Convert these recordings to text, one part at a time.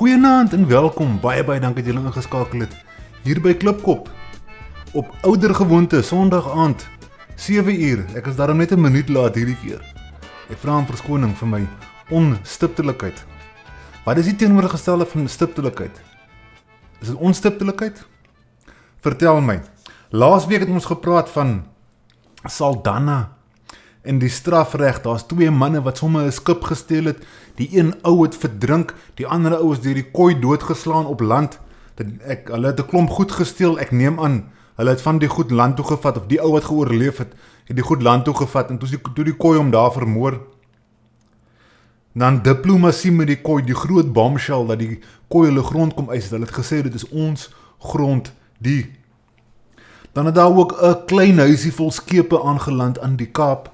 Goeienaand en welkom, baie dankie dat julle ingeskakel het, hier by Klipkop, op oudergewoonte, Sondag aand, 7 uur, ek is daarom net 'n minuut laat hierdie keer. Ek vra om verskoning vir my onstiptelikheid. Wat is die teenoorgestelde van stiptelikheid? Is dit onstiptelikheid? Vertel my, laasweek het ons gepraat van Saldanha en die strafreg. Daar's 2 manne wat sommer 'n skip gesteel het, die een ou het verdrink, die ander ou is deur die Khoi doodgeslaan op land. Hulle het 'n klomp goed gesteel, ek neem aan, hulle het van die goed land toe gevat, of die ou wat geoorleef het die goed land toe gevat, en toe die Khoi hom daar vermoor. Dan diplomasie met die Khoi, die groot bombshell, dat die Khoi hulle grond kom eis, hulle het gesê, dit is ons grond, Dan het daar ook 'n klein huisie vol skepe aangeland aan die Kaap,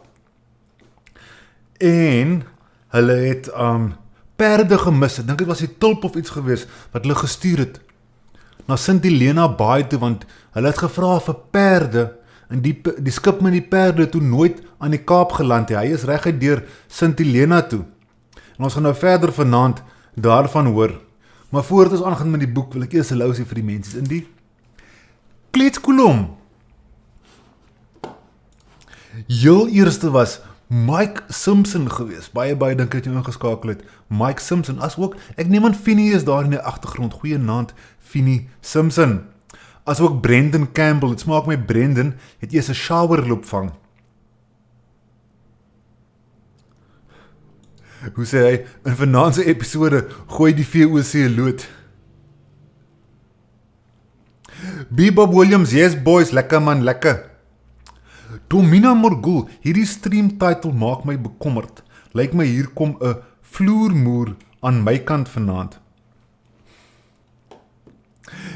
en hulle het perde gemis, ek dink dit was die tulp of iets gewees, wat hulle gestuur het na Sint Helena Baai toe, want hulle het gevra vir perde, en die skip met die perde toe nooit aan die Kaap geland het, hy is reguit deur Sint Helena toe, en ons gaan nou verder vanaand daarvan hoor, maar voordat ons aangaan met die boek, wil ek eers 'n lousie vir die mense in die kleedskoolom. Heel eerste was Mike Simpson gewees, baie dankie dat jy ingeskakel het, Mike Simpson, as ook, ek neem aan Finnie is daar in die agtergrond, goeienaand Finnie Simpson, as ook Brendan Campbell, het smaak my Brendan, het eers 'n showerloop vang. Hoe sê hy, in vanaand se episode, gooi die VOC lood. Bob Williams, yes boys, lekker man, lekker. Domina Morgul, hierdie stream title maak my bekommerd. Lyk my hier kom 'n vloermoer aan my kant vanaand.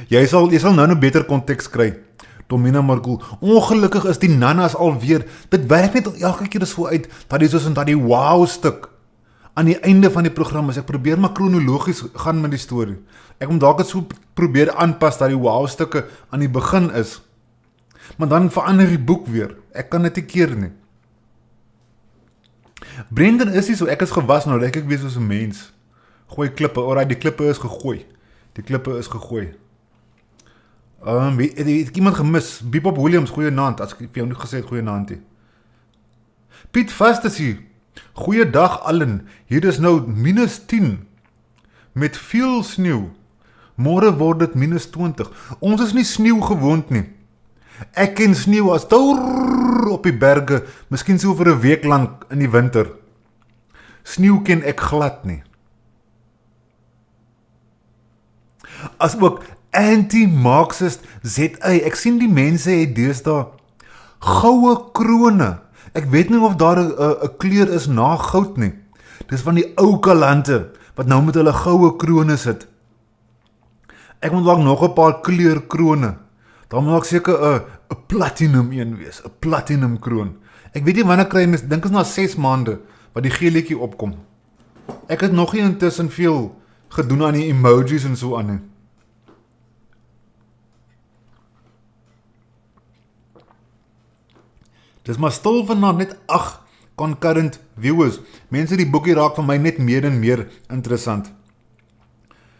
Jy sal nou beter konteks kry. Domina Morgul, ongelukkig is die nannas alweer, dit werk net elke keer so uit, dat die soos in dat die wow stuk aan die einde van die program is. Ek probeer maar kronologies gaan met die storie. Ek moet dalk het so probeer aanpas dat die wow stukke aan die begin is. Maar dan verander die boek weer. Ek kan dit nie keer nie. Brendan is nie so, ek is gewas nou, lyk ek weer soos 'n mens. Gooi klippe, alright, die klippe is gegooi. Die klippe is gegooi. Het iemand gemis? Bob Williams, goeienaand, as ek vir jou nie gesê het, goeienaand nie. Piet Vast is hier. Goeiedag allen, hier is nou -10, met veel sneeu. Môre word dit -20. Ons is nie sneeu gewoond nie. Ek ken sneeu as toer op die berge, miskien so vir 'n week lank in die winter. Sneeu ken ek glad nie. As ook anti-Marxist ZA, ek sien die mense het deesdae goue krone. Ek weet nie of daar 'n kleur is na goud nie. Dis van die ou kalante, wat nou met hulle goue krone sit. Ek moet dalk nog 'n paar kleurkrone. Dan moet ek seker 'n platinum een wees, 'n platinum kroon. Ek weet nie wanneer kry mens, dink is na 6 maande, wat die geelietjie opkom. Ek het nog nie intussen veel gedoen aan die emojis en so aan nie. Dis maar stil vanaand, net 8 concurrent viewers. Mense die boekie raak van my net meer en meer interessant.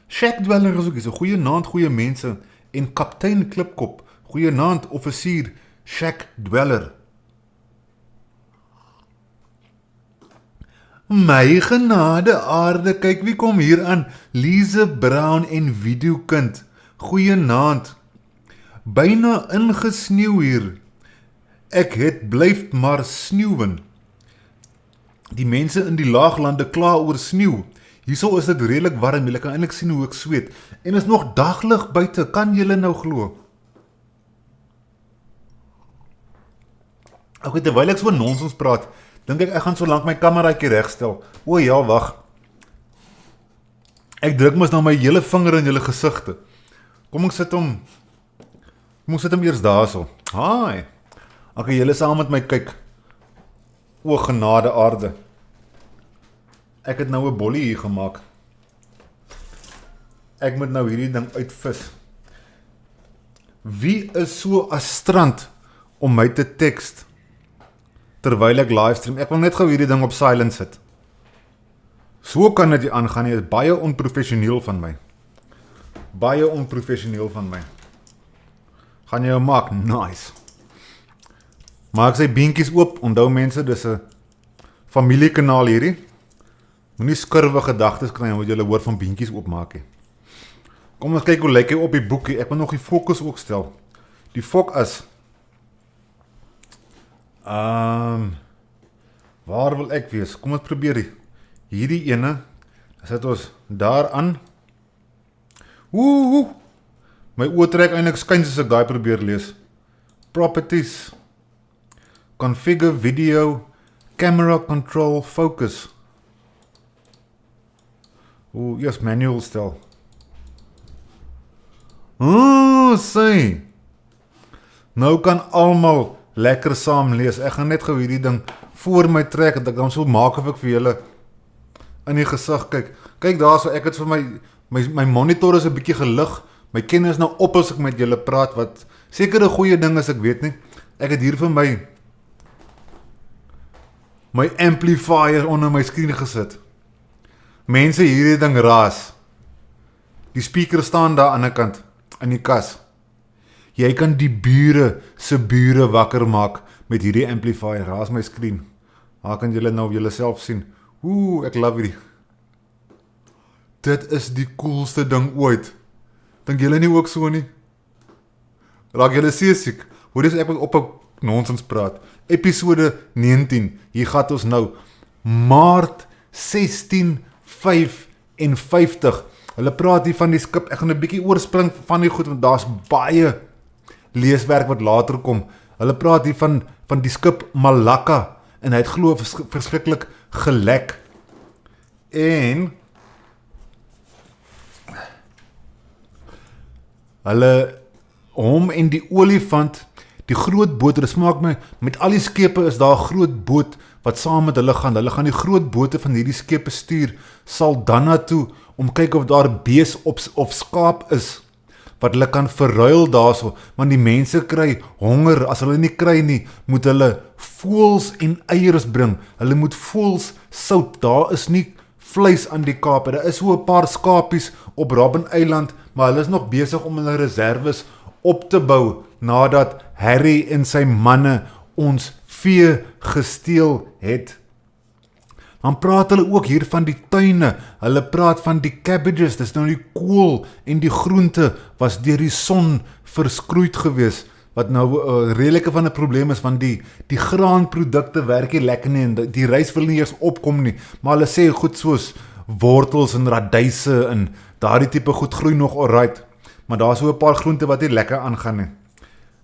Shack Dweller is ook so, goeienaand goeie mense, en kaptein Klipkop, goeienaand offisier Shack Dweller. My genade aarde, kyk wie kom hier aan, Lise Brown en videokind, goeienaand, byna ingesneeu hier. Ek het blyf maar sneeuwen. Die mense in die laaglande kla oor sneeu. Hierso is dit redelik warm, julle kan eintlik sien hoe ek sweet. En is nog daglig buite, kan julle nou glo? Ok, terwyl ek so nonsens praat, dink ek gaan so lank my kameraatjie regstel. O ja, wag. Ek druk mos nou my hele vinger in julle gesigte. Kom ek sit hom eers daarso. Hi. Ok, julle saam met my kyk. O genade aarde. Ek het nou 'n bollie hier gemaak. Ek moet nou hierdie ding uitvis. Wie is so astrant om my te tekst terwyl ek livestream? Ek wil net gou hierdie ding op silent sit. So kan dit aangaan nie, is baie onprofessioneel van my. Baie onprofessioneel van my. Gaan jy jou maak? Nice. Maak sy beentjies oop, onthou mense, dis 'n familiekanaal hierdie. Moenie skurwe gedagtes kry wat jy hoor van beentjies oopmaak nie. Kom ons kyk hoe lyk hy op die boekie. Ek moet nog die fokus ook stel. Die fok is waar wil ek wees? Kom ons probeer die. Hierdie ene, sit ons daar aan. My oë trek eintlik skuins as ek daai probeer lees. Properties, configure video, camera control, focus. Yes, manual stel. Sê. Nou kan almal lekker saam lees. Ek gaan net gou hierdie ding voor my trek, dat ek dan so maak of ek vir julle in die gesig kyk. Kyk daar so, ek het vir my monitor is 'n bietjie gelig. My kennis is nou op as ek met julle praat, wat seker 'n goeie ding is, ek weet nie. Ek het hier vir my amplifier onder my skerm gesit. Mense, hierdie ding raas. Die speaker staan daar aan die kant, in die kas. Jy kan die bure se bure wakker maak met hierdie amplifier. Raas my skerm. Daar kan julle nou julle self sien. Ek love hierdie. Dit is die coolste ding ooit. Dink julle nie ook so nie? Raak julle seesiek? Hoe dis ek op 'n nonsens praat. Episode 19. Hier gaan ons nou. Maart 1655. Hulle praat hier van die skip. Ek gaan 'n bietjie oorspring van die goed, want daar's baie leeswerk wat later kom. Hulle praat hier van die skip Malakka. En hy het glo verskriklik gelek. En hulle hom en die olifant, die groot boot, dit smaak my, met al die skepe is daar 'n groot boot wat saam met hulle gaan. Hulle gaan die groot bote van hierdie skepe stuur Saldanha toe om kyk of daar bees of skaap is wat hulle kan verruil daarso, want die mense kry honger. As hulle nie kry nie, moet hulle voëls en eiers bring. Hulle moet voëls sout. Daar is nie vleis aan die Kaap. Daar is so 'n paar skapies op Robben Eiland, maar hulle is nog besig om hulle reserves op te bou nadat Harry en sy manne ons vee gesteel het. Dan praat hulle ook hier van die tuine. Hulle praat van die cabbages, dis nou die kool en die groente was deur die son verskroeid gewees, wat nou redelike van 'n probleem is, want die graanprodukte werk nie lekker nie en die rys wil nie eers opkom nie, maar hulle sê goed soos wortels en radyse en daardie tipe goed groei nog alright, maar daar is so 'n paar groente wat nie lekker aangaan nie.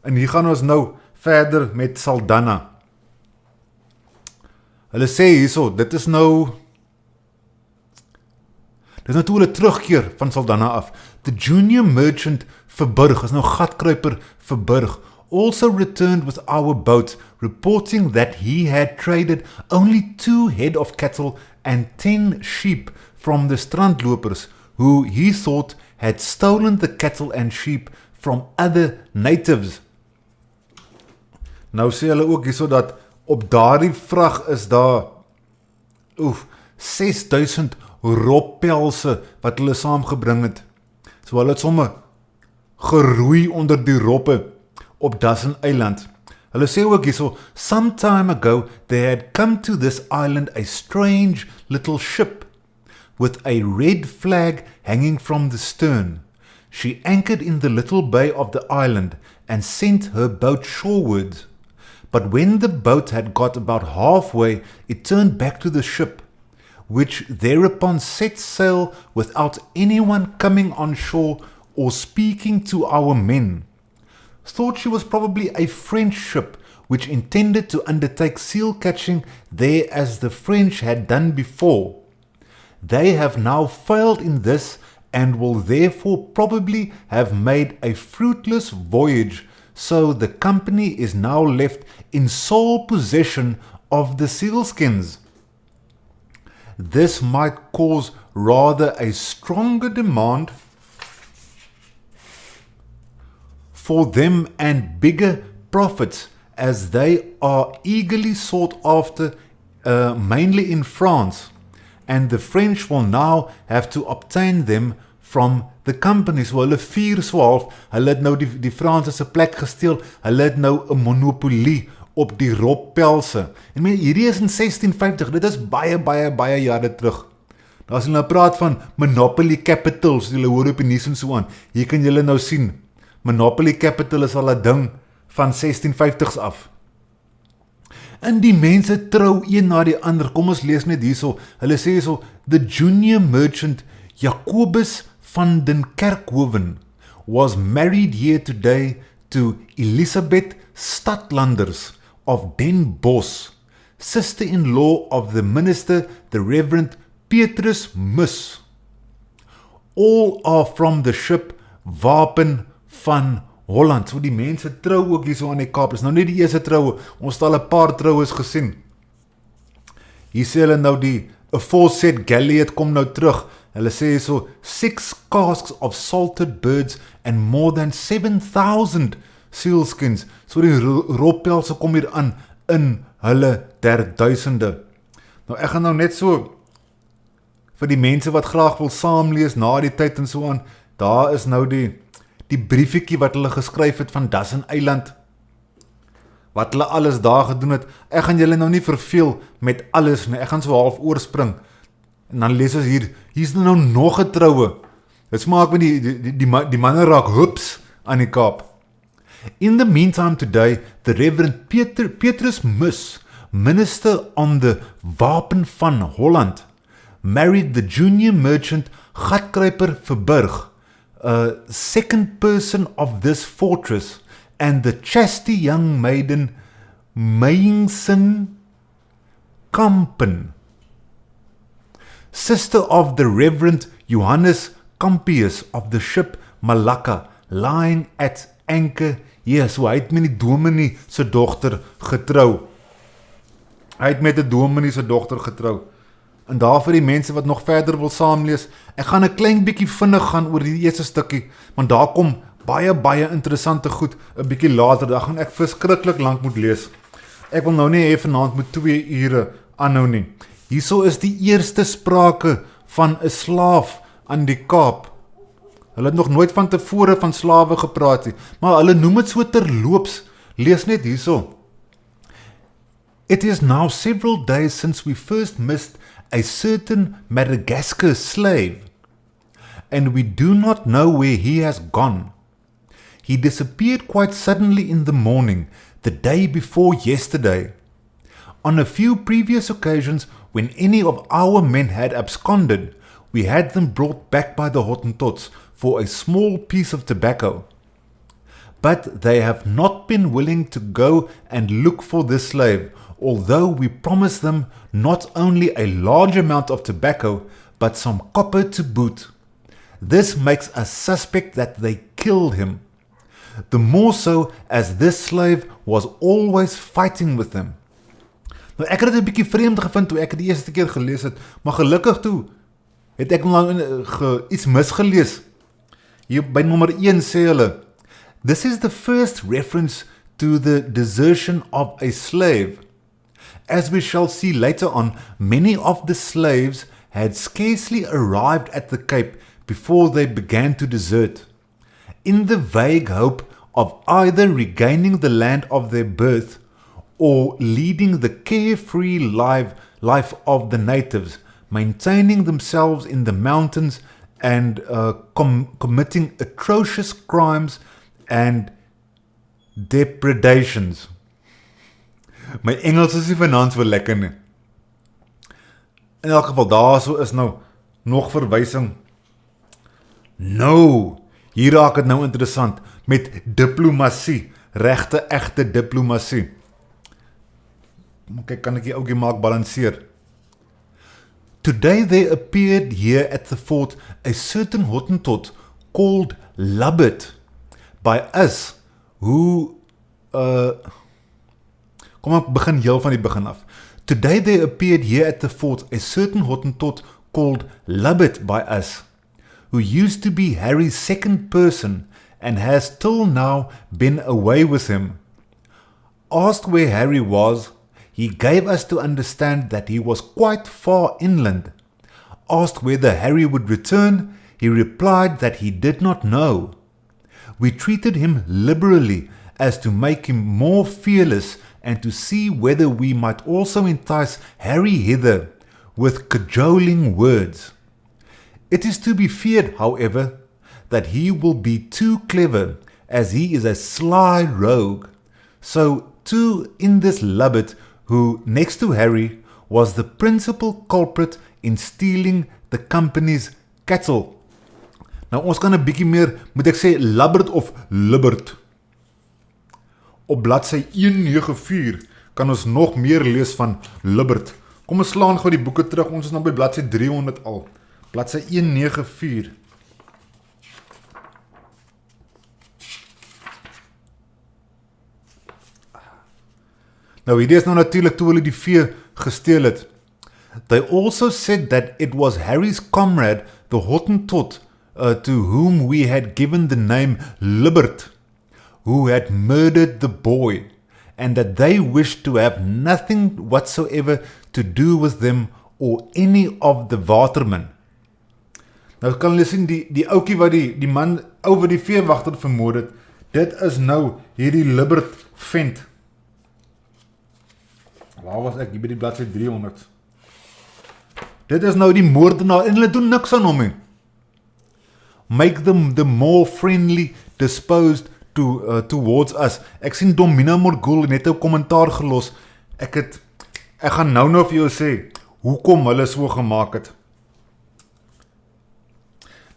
En hier gaan ons nou verder met Saldanha. Hulle sê hierso, dit is nou toe hulle terugkeer van Saldanha af. The junior merchant Verburg, is nou gatkruiper Verburg, also returned with our boat, reporting that he had traded only 2 head of cattle and 10 sheep from the strandlopers, who he thought had stolen the cattle and sheep from other natives. Nou sê hulle ook hierso dat op daardie vrag is daar 6000 roppelse wat hulle saamgebring het. So hulle het somme geroei onder die roppe op Dawson Eiland. Hulle sê ook hierso, some time ago there had come to this island a strange little ship with a red flag hanging from the stern. She anchored in the little bay of the island and sent her boat shoreward. But when the boat had got about halfway, it turned back to the ship, which thereupon set sail without anyone coming on shore or speaking to our men. Thought she was probably a French ship, which intended to undertake seal catching there as the French had done before. They have now failed in this and will therefore probably have made a fruitless voyage, so the company is now left in sole possession of the sealskins. This might cause rather a stronger demand for them and bigger profits, as they are eagerly sought after, mainly in France, and the French will now have to obtain them from the company. So hulle vier swaalf, hulle het nou die Franse se plek gesteel, hulle het nou 'n monopolie op die roppelse. En hierdie is in 1650, dit is baie jare terug. As hulle nou praat van monopoly capital, so julle hoor op die nuus en so aan, hier kan julle nou sien, monopoly capital is al 'n ding van 1650s af. En die mense trou een na die ander. Kom ons lees net hierso. Hulle sê hierso, the junior merchant Jacobus van den Kerkhoven was married here today to Elisabeth Stadlanders of Den Bosch, sister-in-law of the minister, the Reverend Petrus Mus. All are from the ship Wapen van Holland. So die mense trou ook hier so aan die Kaap. Is nou nie die eerste troue. Ons het al 'n paar troues gesien. Hier sê hulle nou die aforesaid galleot kom nou terug. Hulle sê so 6 casks of salted birds and more than 7,000 sealskins. So die roppelse kom hier aan in hulle 1000. Nou ek gaan nou net so vir die mense wat graag wil saamlees na die tyd en so aan. Daar is nou die briefiekie wat hulle geskryf het van Dassen Eiland, wat hulle alles daar gedoen het. Ek gaan julle nou nie verveel met alles nie, ek gaan so half oorspring, en dan lees ons hier is nou nog 'n troue. Dit smaak met die manne raak hups aan die Kaap. In the meantime today, the Reverend Petrus Mus, minister on the Wapen van Holland, married the junior merchant Gatkruiper Verburg, a second person of this fortress, and the chasty young maiden Meyingsen Kampen, sister of the Reverend Johannes Campius of the ship Malacca, lying at anchor here. So hy het met die dominee se dogter getrou. En daar vir die mense wat nog verder wil saamlees, ek gaan 'n klein bietjie vinnig gaan oor die eerste stukkie, want daar kom baie interessante goed 'n bietjie later. Daar gaan ek verskriklik lank moet lees. Ek wil nou nie hê vanaand moet 2 ure aanhou nie. Hierso is die eerste sprake van 'n slaaf aan die Kaap. Hulle het nog nooit van tevore van slawe gepraat nie, maar hulle noem dit so terloops. Lees net hierso. It is now several days since we first missed a certain Madagascar slave, and we do not know where he has gone. He disappeared quite suddenly in the morning, the day before yesterday. On a few previous occasions, when any of our men had absconded, we had them brought back by the Hottentots for a small piece of tobacco. But they have not been willing to go and look for this slave, although we promised them not only a large amount of tobacco, but some copper to boot. This makes us suspect that they killed him. The more so as this slave was always fighting with them. Nou ek het dit 'n bietjie vreemd gevind toe ek dit die eerste keer gelees het, maar gelukkig toe het ek iets misgelees. Hier by nommer 1 sê hulle, this is the first reference to the desertion of a slave. As we shall see later on, many of the slaves had scarcely arrived at the Cape before they began to desert, in the vague hope of either regaining the land of their birth or leading the carefree life of the natives, maintaining themselves in the mountains and committing atrocious crimes and depredations. My Engels is nie vanaand so lekker nie. In elk geval, daarso is nou nog verwysing. Nou, hier raak het nou interessant met diplomasie, egte diplomasie. Kyk, kan ek die ouetjie maak balanseer. Today there appeared here at the fort a certain Hottentot called Lubbert by us, who kom ek begin heel van die begin af. Today there appeared here at the fort a certain Hottentot called Lubbert by us, who used to be Harry's second person and has till now been away with him. Asked where Harry was, he gave us to understand that he was quite far inland. Asked whether Harry would return, He replied that he did not know. We treated him liberally as to make him more fearless and to see whether we might also entice Harry hither with cajoling words. It is to be feared, however, that he will be too clever, as he is a sly rogue. So too in this lubbet, who, next to Harry, was the principal culprit in stealing the company's cattle. Nou ons kan 'n bietjie meer, moet ek sê, lubbert of lubbert. Op bladsy 194 kan ons nog meer lees van lubbert. Kom ons slaan gou die boeke terug, ons is nou by bladsy 300 al. Bladsy 194. Nou hierdie is nou natuurlik toe hulle die vee gesteel het. They also said that it was Harry's comrade, the Hottentot, to whom we had given the name Libbert, who had murdered the boy, and that they wished to have nothing whatsoever to do with them or any of the watermen. Nou kan jy sien die oukie wat die man oor die veewagter vermoord het, dit is nou hierdie Libbert vent. Waar was ek? Hier by die bladsy 300. Dit is nou die moordenaar en hulle doen niks aan hom nie. Make them the more friendly disposed towards us. Ek sien Domina Morgul net 'n kommentaar gelos. Ek gaan nou vir jou sê hoekom hulle so gemaak het.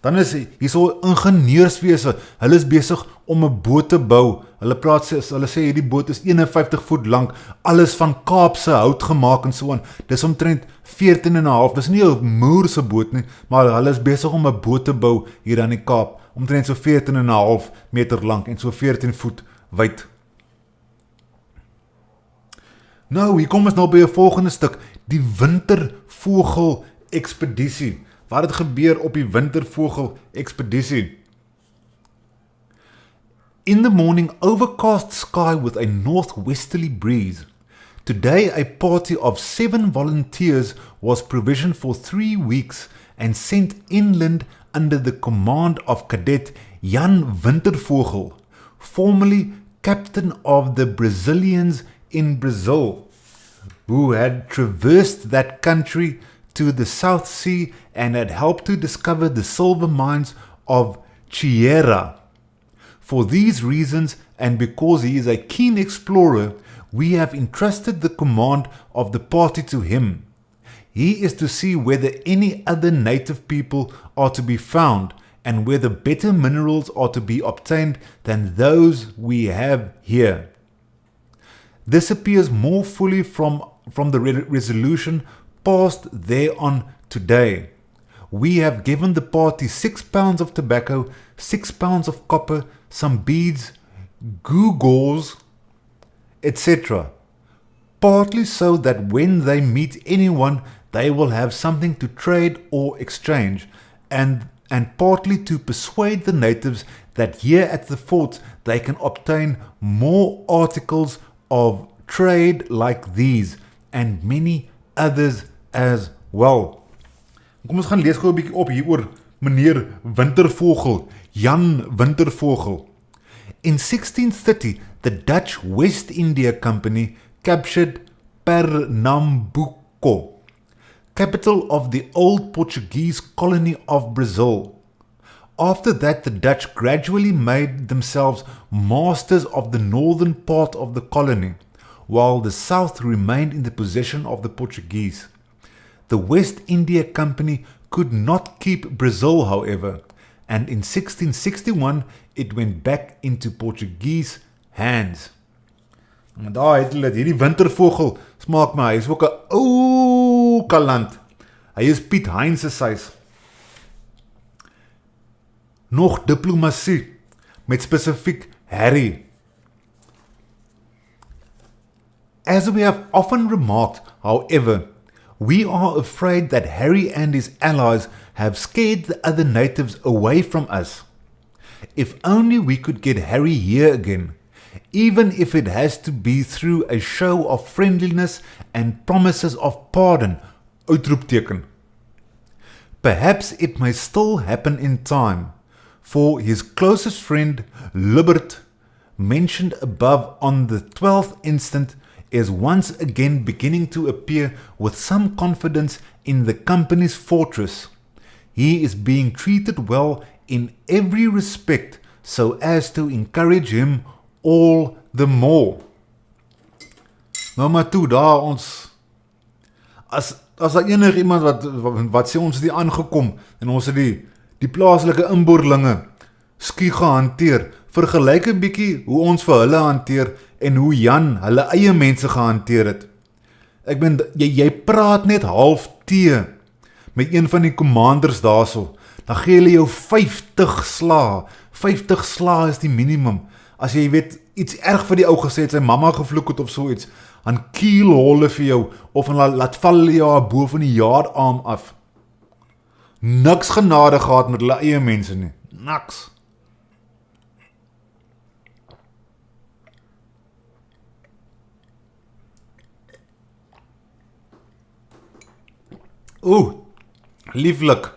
Dan is hier so ingenieurswese. Hulle is besig om 'n boot te bou. Hulle sê hierdie boot is 51 voet lank, alles van Kaapse hout gemaak en so aan. Dis omtrent 14,5. Dis nie 'n moerse boot nie, maar hulle is besig om 'n boot te bou hier aan die Kaap, omtrent so 14,5 meter lank en so 14 voet wyd. Nou, hier kom ons nou by 'n volgende stuk, die wintervogel ekspedisie. Wat het gebeur op die wintervogel ekspedisie? In the morning, overcast sky with a northwesterly breeze. Today, a party of 7 volunteers was provisioned for 3 weeks and sent inland under the command of Cadet Jan van Riebeeck, formerly captain of the Brazilians in Brazil, who had traversed that country to the South Sea and had helped to discover the silver mines of Chiera. For these reasons, and because he is a keen explorer, we have entrusted the command of the party to him. He is to see whether any other native people are to be found and whether better minerals are to be obtained than those we have here. This appears more fully from the resolution passed thereon today. We have given the party 6 pounds of tobacco, 6 pounds of copper, some beads, gewgaws, etc. Partly so that when they meet anyone, they will have something to trade or exchange, and partly to persuade the natives that here at the fort they can obtain more articles of trade like these, and many others as well. Kom ons gaan lees gou 'n bietjie op hier oor meneer Wintervogel, Jan Wintervogel. In 1630, the Dutch West India Company captured Pernambuco, capital of the old Portuguese colony of Brazil. After that, the Dutch gradually made themselves masters of the northern part of the colony, while the south remained in the possession of the Portuguese. The West India Company could not keep Brazil, however, and in 1661 it went back into Portuguese hands. Maar daar het hulle hierdie wintervogel, smaak my, hy is ook 'n ou kaland. Hy is Piet Hein se size. Nog diplomasie met spesifiek Harry. As we have often remarked, however, we are afraid that Harry and his allies have scared the other natives away from us. If only we could get Harry here again, even if it has to be through a show of friendliness and promises of pardon, uitroepteken. Perhaps it may still happen in time, for his closest friend, Libert, mentioned above on the 12th instant, is once again beginning to appear with some confidence in the company's fortress. He is being treated well in every respect, so as to encourage him all the more. Nou maar toe, daar ons, as daar enig iemand wat sê ons het die aangekom, en ons het die plaaslike inboorlinge skie gehanteer, vergelyk 'n bietjie hoe ons vir hulle hanteer, en hoe Jan hulle eie mense gehanteer het. Ek ben, jy praat net half tee, met een van die commanders daarso, dan gee hulle jou 50 sla. 50 sla is die minimum. As jy weet, iets erg vir die ou gesê het, sy mamma gevloek het of so iets, dan kiel hulle vir jou, of laat val hulle jou bo van die jaararm af. Niks genade gehad met hulle eie mense nie. Niks. Lieflik.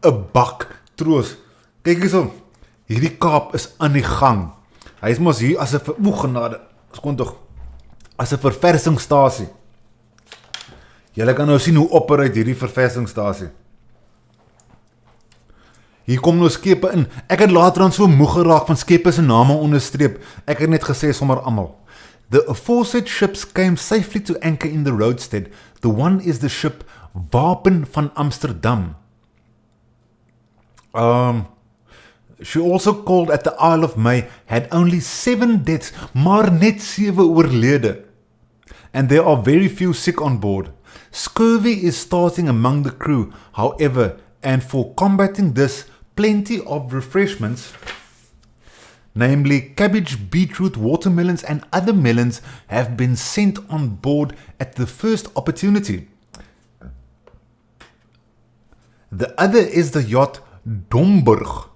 'n bak troos. Kyk hierso. Hierdie Kaap is aan die gang. Hy is mos hier as 'n genade. Skoon tog. As 'n verversingsstasie. Julle kan nou sien hoe opereer hierdie verversingsstasie. Hier kom nou skepe in. Ek het later aan so moeg geraak van skepe se name onderstreep. Ek het net gesê sommer almal. The aforesaid ships came safely to anchor in the roadstead. The one is the ship Wapen van Amsterdam. She also called at the Isle of May, had only 7 deaths, maar net 7 oorlede. And there are very few sick on board. Scurvy is starting among the crew, however, and for combating this, plenty of refreshments, namely cabbage, beetroot, watermelons, and other melons, have been sent on board at the first opportunity. The other is the yacht Domburg,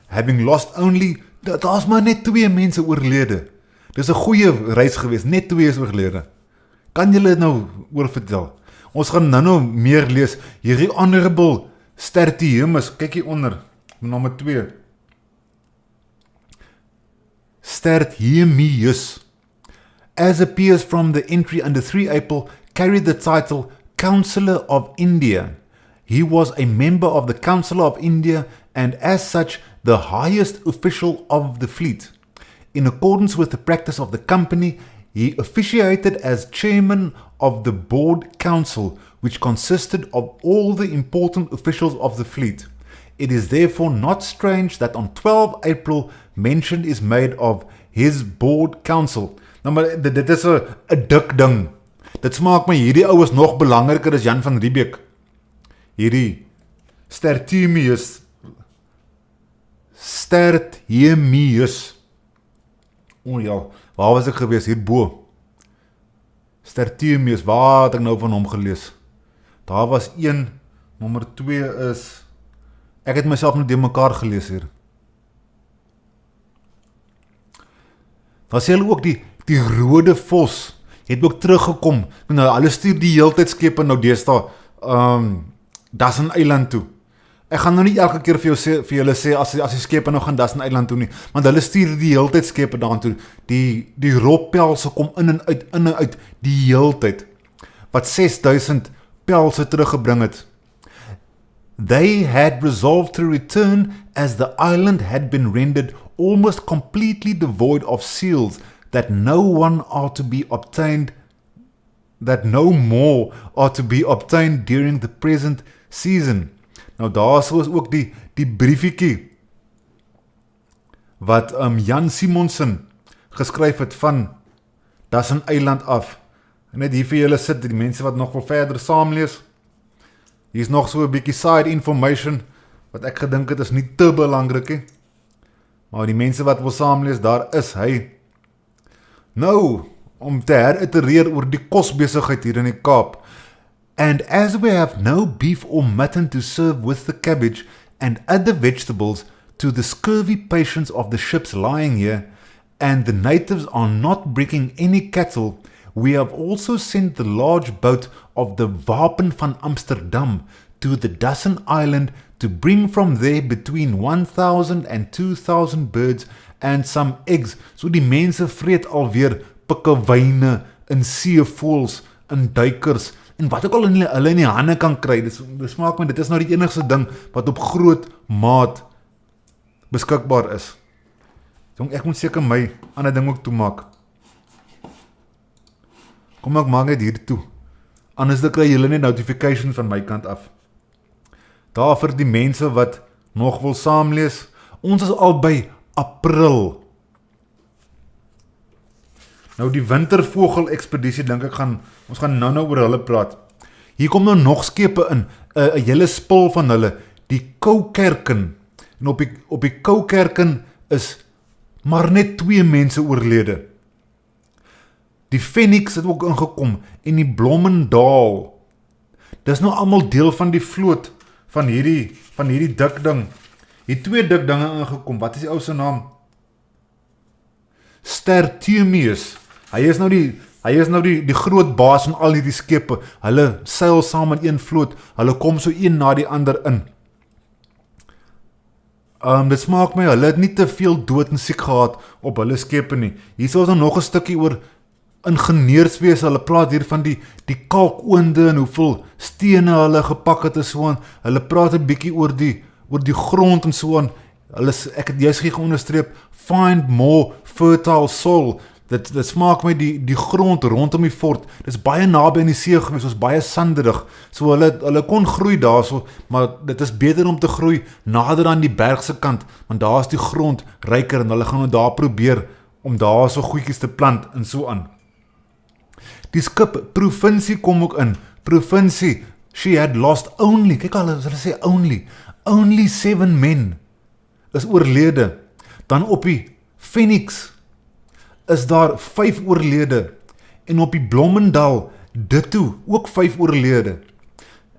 having lost only, daar's maar net 2 mense oorlede. Dis 'n goeie reis gewees, net 2 is oorlede. Kan julle nou oor vertel? Ons gaan nou meer lees. Hierdie honorable Stertiumus, kyk hier onder, nommer 2. Stertiumius, as appears from the entry under 3 April, carried the title Councillor of India. He was a member of the Council of India and as such the highest official of the fleet. In accordance with the practice of the company, he officiated as chairman of the board council, which consisted of all the important officials of the fleet. It is therefore not strange that on 12 April mention is made of his board council. Nou maar dit is 'n dik ding. Dit smaak my hierdie oues nog belangriker as Jan van Riebeeck. Hierdie Stertiumius. O ja, waar was ek gewees? Hierbo. Stertiumius, waar het ek nou van hom gelees? Daar was 1, nommer 2 is, ek het myself net mekaar gelees hier. Dan sê hulle ook die rode vos, het ook teruggekom, nou hulle stuur die heeltyd skepe nou deesdae, Dassen Eiland toe. Ek gaan nou nie elke keer vir julle sê, as die skepe nou gaan Dassen Eiland toe nie, want hulle stuur die heeltyd skepe daan toe, die roppelse kom in en uit, die heeltyd, wat 6000 pelse teruggebring het. They had resolved to return as the island had been rendered almost completely devoid of seals, that no more are to be obtained during the present season. Nou daar is ook die briefiekie wat Jan Simonsen geskryf het van Dassen Eiland af. En net hier vir julle sit, die mense wat nog wil verder saamlees. Hier is nog so 'n bietjie side information wat ek gedink het is nie te belangrik nie. Maar die mense wat wil saamlees, daar is hy. Nou, om te heritereer oor die kosbesigheid hier in die Kaap. And as we have no beef or mutton to serve with the cabbage and other vegetables to the scurvy patients of the ships lying here, and the natives are not breaking any cattle, We have also sent the large boat of the Wapen van Amsterdam to the Dassen Island to bring from there between 1,000 and 2,000 birds and some eggs. So die mense vreet alweer pikkewyne, in seevoëls, in duikers, en wat ook al hulle in die hande kan kry. Dis maak my, dit is nou die enigste ding wat op groot maat beskikbaar is. Jong, ek moet seker my ander ding ook toemaak. Kom ek maak net hier toe. Anders dan kry julle net notification van my kant af. Daar vir die mense wat nog wil saamlees. Ons is al by April. Nou die wintervogel ekspedisie, dink ek ons gaan nou oor hulle praat. Hier kom nou nog skepe in, 'n hele spul van hulle, die koukerken. En op die koukerken is maar net 2 mense oorlede. Die Phoenix het ook ingekom en die Blommendaal. Dis nou almal deel van die vloot van hierdie dik ding. Hier 2 dik dinge ingekom. Wat is die ou se naam? Stertumius. Hy is nou die groot baas van al hierdie skepe. Hulle seil saam in een vloot. Hulle kom so een na die ander in. Dit smaak my, hulle het nie te veel dood en siek gehad op hulle skepe nie. Hier is nou nog 'n stukkie oor ingenieurswese. Hulle praat hier van die kalkoonde en hoeveel stene hulle gepak het en so aan. Hulle praat 'n bietjie oor die grond en so aan. Ek het juist onderstreep, find more fertile soil. Dit smaak my die grond rondom die fort. Dit is baie naby aan die see gewees, dit is baie sanderig. So hulle kon groei daarso, maar dit is beter om te groei nader aan die bergse kant, want daar is die grond ryker en hulle gaan nou daar probeer om daar so goedjies te plant en so aan. Die skip provinsie kom ook in. Provinsie, she had lost only, kyk al, hulle sê only 7 men is oorlede. Dan op die Phoenix is daar 5 oorlede. En op die Blommendaal, dit toe, ook 5 oorlede.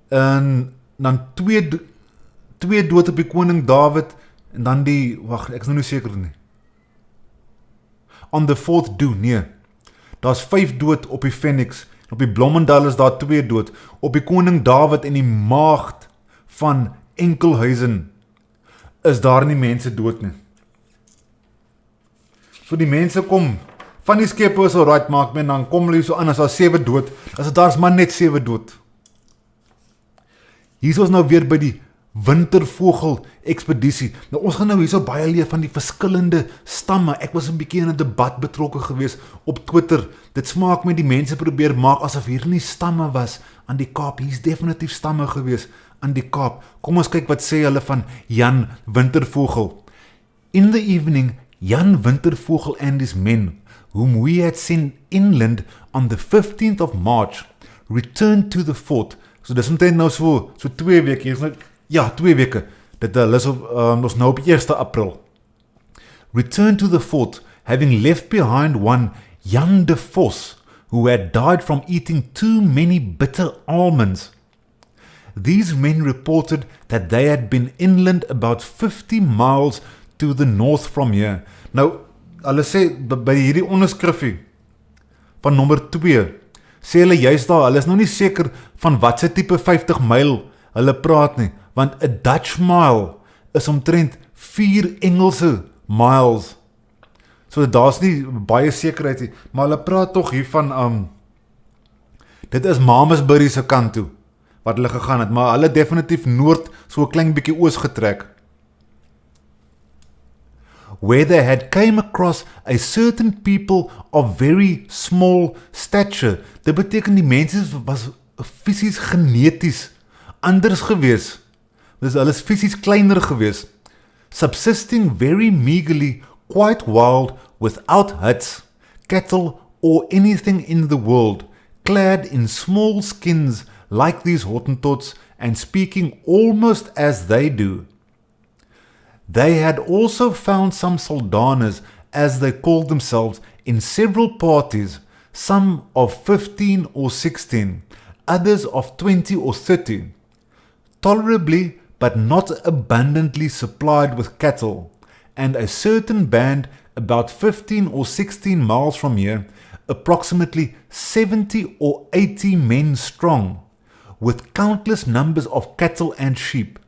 En dan 2 dood op die koning David, en dan ek is nou nie seker nie. On the 4th due, nee. Daar's 5 dood op die Phoenix, en op die Blommendaal is daar 2 dood. Op die koning David en die maagd van Enkelhuizen is daar nie mense dood nie. So die mense kom, van die skepe is alright, maak men, dan kom hulle so aan, as daar 7 dood, daar's maar net 7 dood. Hier is ons nou weer by die wintervogel ekspedisie. Nou ons gaan nou hier so baie leer van die verskillende stamme. Ek was 'n bietjie in 'n debat betrokke gewees op Twitter. Dit smaak my, die mense probeer maak asof hier nie stamme was aan die Kaap. Hier's definitief stamme gewees aan die Kaap. Kom ons kyk wat sê hulle van Jan Wintervogel. In the evening, Jan Wintervogel and his men, whom we had seen inland on the 15th of March, returned to the fort. So dis omtrent nou so 2 weke, 2 weke, dit is ons nou op 1 April. Returned to the fort, having left behind one Jan de Vos, who had died from eating too many bitter almonds. These men reported that they had been inland about 50 miles to the north from here. Nou, hulle sê, by hierdie onderskrifie van nommer 2, sê hulle juist daar, hulle is nou nie seker van wat se tipe 50 myl hulle praat nie, want 'n Dutch mile is omtrent 4 Engelse miles. So daar's nie baie sekerheid nie, maar hulle praat tog hier van, dit is Mamasbury se kant toe, wat hulle gegaan het, maar hulle definitief noord, so 'n klein bietjie oos getrek. Where they had came across a certain people of very small stature. Dit beteken die mense was fisies geneties anders gewees. Dus hulle is fisies kleiner gewees. Subsisting very meagerly, quite wild, without huts, cattle, or anything in the world, clad in small skins like these Hottentots, and speaking almost as they do. They had also found some Soldaners, as they called themselves, in several parties, some of 15 or 16, others of 20 or 30, tolerably but not abundantly supplied with cattle, and a certain band about 15 or 16 miles from here, approximately 70 or 80 men strong, with countless numbers of cattle and sheep.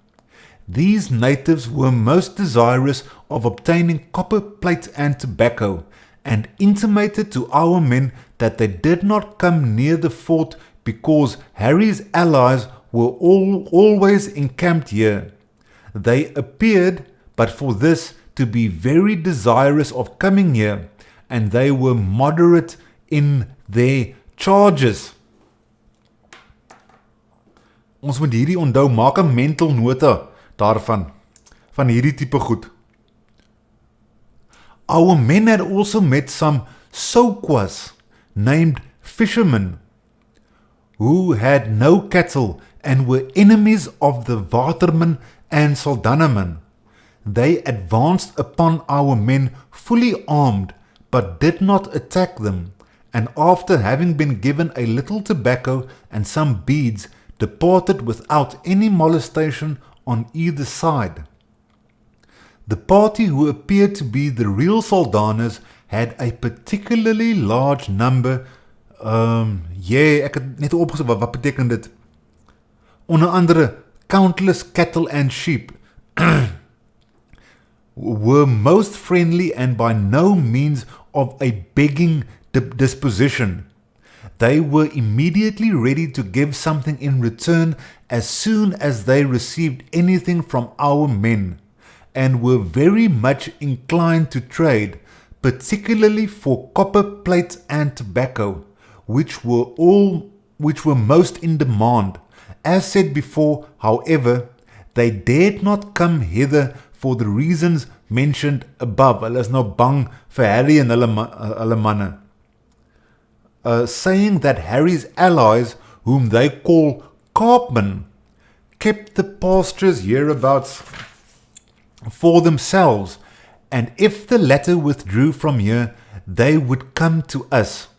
These natives were most desirous of obtaining copper plate and tobacco, and intimated to our men that they did not come near the fort because Harry's allies were always encamped here. They appeared, but for this, to be very desirous of coming here, and they were moderate in their charges. Ons moet hierdie onthou, maak 'n mental nota daarvan, van hierdie tipe goed. Our men had also met some Soquas, named fishermen, who had no cattle and were enemies of the watermen and Saldanhamen. They advanced upon our men fully armed, but did not attack them, and after having been given a little tobacco and some beads, departed without any molestation on either side. The party who appeared to be the real Saldanhas had a particularly large number. Ek het net opgesit, wat beteken dit? Onder andere, countless cattle and sheep were most friendly and by no means of a begging disposition. They were immediately ready to give something in return as soon as they received anything from our men, and were very much inclined to trade, particularly for copper plate and tobacco, which were most in demand. As said before, however, they dared not come hither for the reasons mentioned above. Hulle is nou bang vir Harry en hulle manne. Saying that Harry's allies, whom they call Kaapmen, kept the pastures hereabouts for themselves, and if the latter withdrew from here, they would come to us.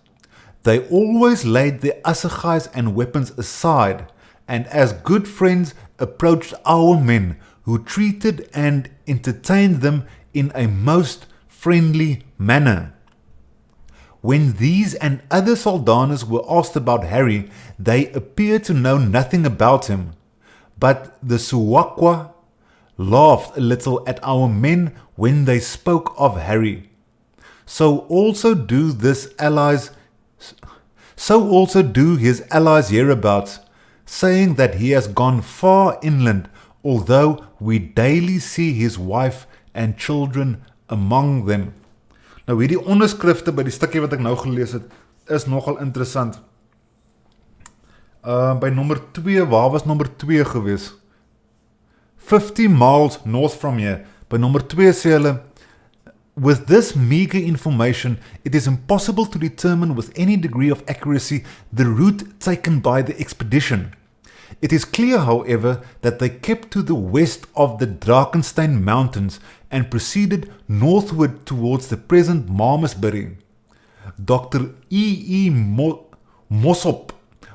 They always laid their assegais and weapons aside, and as good friends approached our men, who treated and entertained them in a most friendly manner. When these and other Saldanhas were asked about Harry, they appeared to know nothing about him, but the Suwakwa laughed a little at our men when they spoke of Harry. So also do his allies hereabouts, saying that he has gone far inland, although we daily see his wife and children among them. Nou hierdie onderskrifte by die stukkie wat ek nou gelees het, is nogal interessant. By nommer 2, waar was nommer 2 gewees? 50 miles north from here. By nommer 2 sê hulle, with this meager information, it is impossible to determine with any degree of accuracy the route taken by the expedition. It is clear, however, that they kept to the west of the Drakensberg mountains and proceeded northward towards the present Malmesbury. Dr. E. Mossop,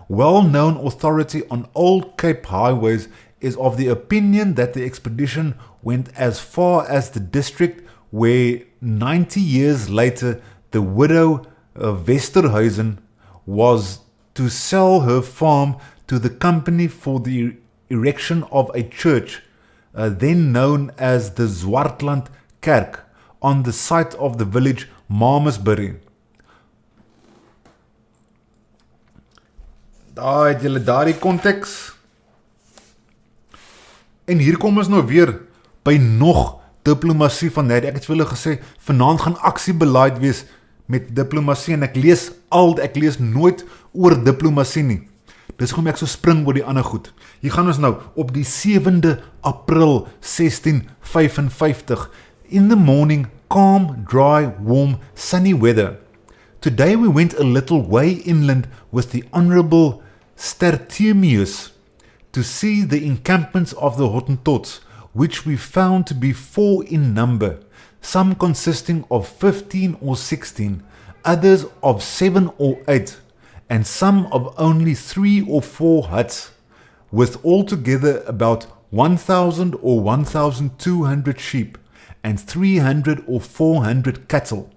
well-known authority on old Cape highways, is of the opinion that the expedition went as far as the district where 90 years later the widow Westerhuizen was to sell her farm to the company for the erection of a church, then known as the Zwartland Kerk, on the site of the village Malmesbury. Daar het julle daardie konteks. En hier kom ons nou weer by nog diplomasie van net. Ek het vir julle gesê, vanaand gaan aksiebeleid wees met diplomasie, en ek lees nooit oor diplomasie nie. Dis hoekom ek so spring oor die ander goed. Hier gaan ons nou op die 7de April 1655. In the morning, calm, dry, warm, sunny weather. Today we went a little way inland with the Honourable Stertemius to see the encampments of the Hottentots, which we found to be 4 in number, some consisting of 15 or 16, others of 7 or 8, and some of only 3 or 4 huts, with altogether about 1,000 or 1,200 sheep, and 300 or 400 cattle.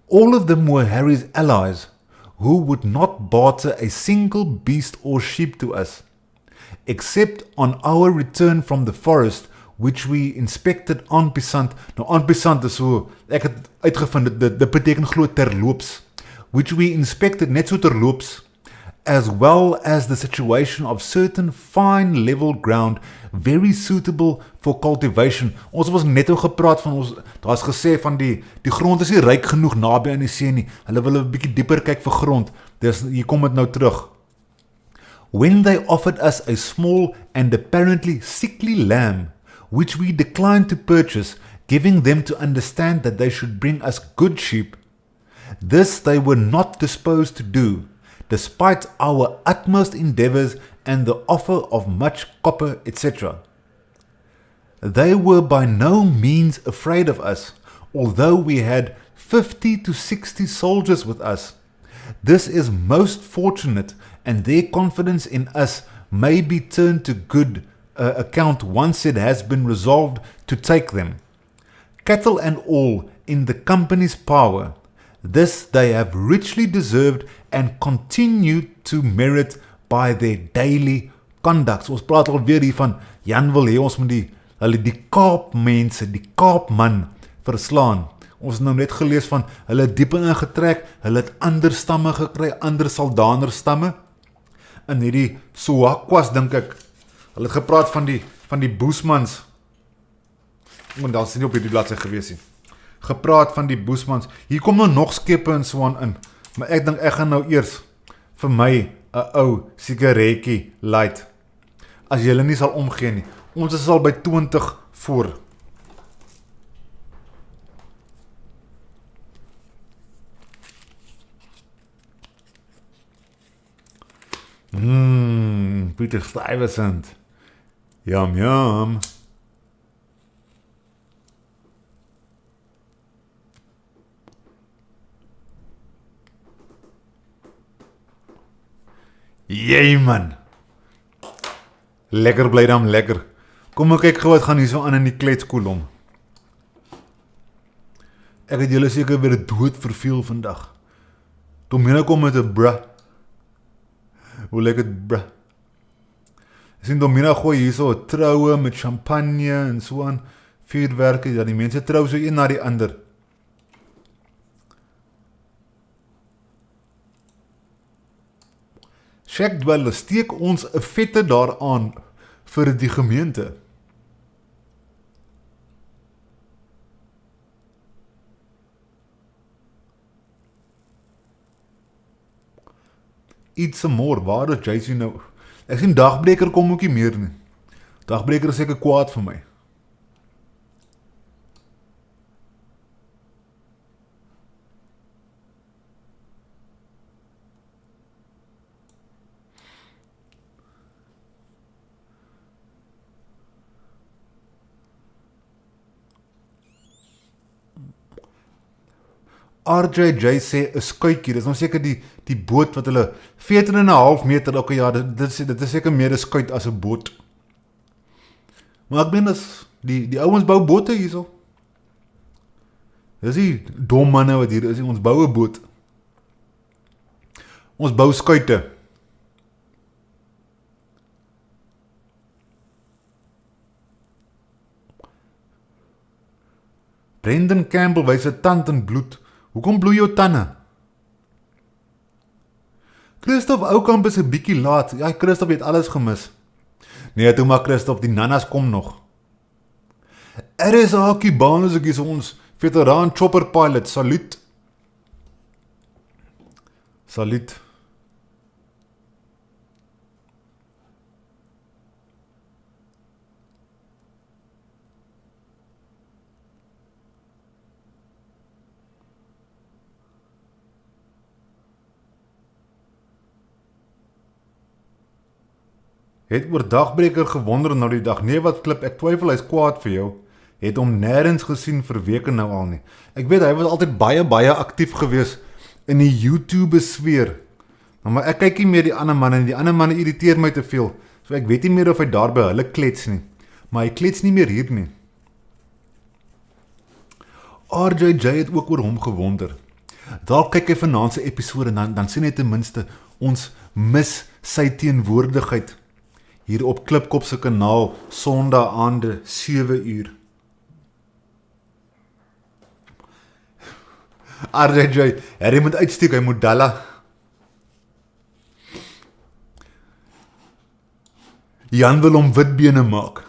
All of them were Harry's allies, who would not barter a single beast or sheep to us, except on our return from the forest, which we inspected aanpissant. Nou aanpissant is so, ek het uitgevind, dit beteken glo terloops, which we inspected net so terloops, as well as the situation of certain fine level ground, very suitable for cultivation. Ons was net al gepraat van ons, daar is gesê van die grond is nie ryk genoeg naby aan die see nie, hulle wil 'n bietjie dieper kyk vir grond, dus hier kom dit nou terug. When they offered us a small and apparently sickly lamb, which we declined to purchase, giving them to understand that they should bring us good sheep, this they were not disposed to do, despite our utmost endeavours and the offer of much copper, etc. They were by no means afraid of us, although we had 50 to 60 soldiers with us. This is most fortunate, and their confidence in us may be turned to good account once it has been resolved to take them. Cattle and all in the company's power, this they have richly deserved and continue to merit by their daily conduct. Ons praat alweer hier van, Jan wil hê ons moet die Kaap mense, die Kaapman verslaan. Ons het nou net gelees van, hulle het diep ingetrek, hulle het ander stamme gekry, ander Saldaner stamme. In hierdie Soakwas, dink ek, hulle het gepraat van die Boesmans, want daar is nie op hierdie bladsy gewees nie. Gepraat van die Boesmans, hier kom nou nog skepe en so aan in, maar ek dink ek gaan nou eers vir my 'n ou sigaretjie light, as julle nie sal omgee nie. Ons is al by 20 voor. Pieter Stuyvesant. Yum, yum. Jee man. Lekker bly dan, lekker. Kom ek kyk gou wat gaan hier so aan in die kletskoolom. Ek het julle seker weer dood verveel vandag. Domina kom met 'n bruh. Hoe lekker bruh. Ek sien Domina gooi hier so 'n troue met champagne en so aan, vuurwerke, ja die mense trou so een na die ander. Check dwelle, steek ons 'n vette daaraan vir die gemeente. Iets some more, waar is JC nou? Ek sien Dagbreker kom ook nie meer nie. Dagbreker is seker kwaad vir my. RJJ sê 'n skuitjie, dis nou seker die boot wat hulle 14,5 meter, okay, ja, dit is seker meer 'n skuit as 'n boot. Maar ek meen as die ouens bou bote hierso. Dis die dom manne wat hier is, ons bou 'n boot. Ons bou skuite. Brendan Campbell wys 'n tand in bloed. Hoekom bloei jou tande? Christoph Oukamp is 'n bietjie laat. Ja, Christoph het alles gemis. Nee, toe maar Christoph, die nannas kom nog. RSA Kibanus, ek is ons veteraan chopper pilot. Saluut. Saluut. Het oor Dagbreker gewonder nou die dag. Nee, wat Klip, ek twyfel hy's kwaad vir jou. Het hom nêrens gesien vir weke nou al nie. Ek weet, hy was altyd baie aktief gewees in die YouTube sfeer. Maar ek kyk nie meer die ander manne, en die ander manne irriteer my te veel. So ek weet nie meer of hy daar by hulle klets nie. Maar hy klets nie meer hier nie. RJJ het ook oor hom gewonder. Dalk kyk hy vanaand se episode en dan sien hy ten minste ons mis sy teenwoordigheid hier op Klipkop se kanaal Sondag aande 7 uur. RJ, hy moet uitsteek, hy moet dalla. Jan wil hom witbene maak.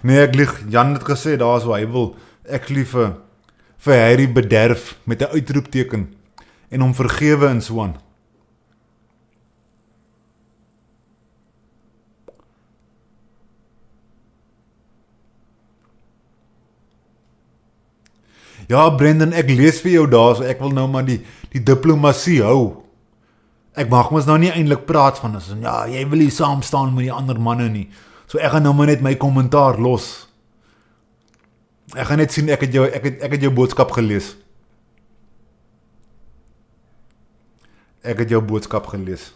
Nee, ek lieg, Jan het gesê, daar is waar hy wil, ek lief vir Harry bederf, met 'n uitroepteken, en hom vergewe en so aan. Ja, Brendan, ek lees vir jou daar, so ek wil nou maar die diplomasie hou. Ek mag mos nou nie eintlik praat van, so, ja, jy wil nie saam staan met die ander manne nie. So ek gaan nou maar net my kommentaar los. Ek gaan net sien, ek het jou boodskap gelees. Ek het jou boodskap gelees.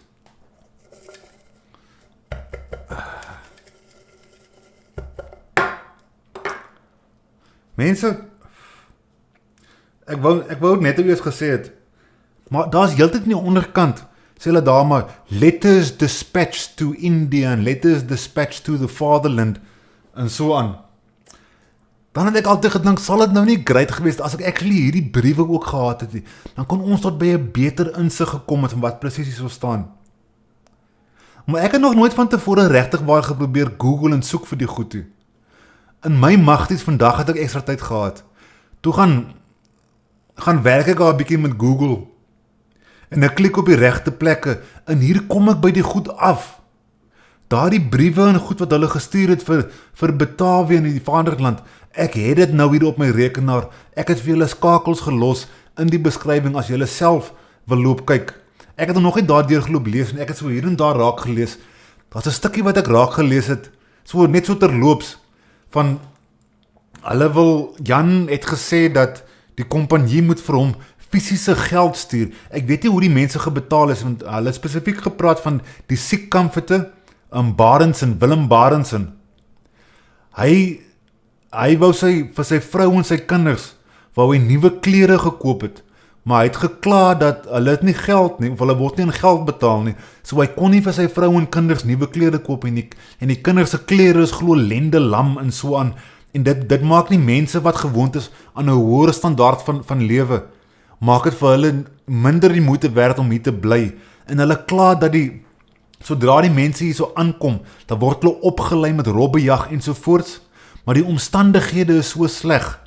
Mense, ek wou net eers gesê het, maar daar is heeltyd in die onderkant, sê hulle daar maar, letters dispatched to India en letters dispatched to the fatherland, en so aan. Dan het ek altyd gedink, sal het nou nie great geweest as ek actually hierdie briewe ook gehad het nie. Dan kon ons tot by 'n beter insig gekom het van wat presies hier so staan. Maar ek het nog nooit van tevore regtig waar geprobeer Google en soek vir die goed toe. In my magties vandag het ek ekstra tyd gehad. Toe gaan werk ek al 'n bietjie met Google. En ek klik op die regte plekke en hier kom ek by die goed af. Daardie briewe en goed wat hulle gestuur het vir Batavië in die Vaderland, ek het dit nou hier op my rekenaar. Ek het vir julle skakels gelos in die beskrywing as julle self wil loop kyk. Ek het nog nie daardeur geloop lees en ek het so hier en daar raak gelees. Daar's 'n stukkie wat ek raak gelees het, net so terloops, van Jan het gesê dat die kompanjie moet vir hom fisiese geld stuur. Ek weet nie hoe die mense gebetaal is, want hulle het spesifiek gepraat van die siekkamfete, Barendsen, Willem Barendsen. Hy wou vir sy vrou en sy kinders, wou hy nuwe klere gekoop het, maar hy het gekla dat hulle het nie geld nie, of hulle word nie in geld betaal nie, so hy kon nie vir sy vrou en kinders nuwe klere koop en die kinders se klere is glo lende lam en so aan, en dit maak nie mense wat gewoond is aan 'n hoër standaard van lewe, maak dit vir hulle minder die moeite werd om hier te bly, en hulle kla dat sodra die mense hier so aankom, dan word hulle opgelei met robbejag ensovoorts, maar die omstandighede is so sleg,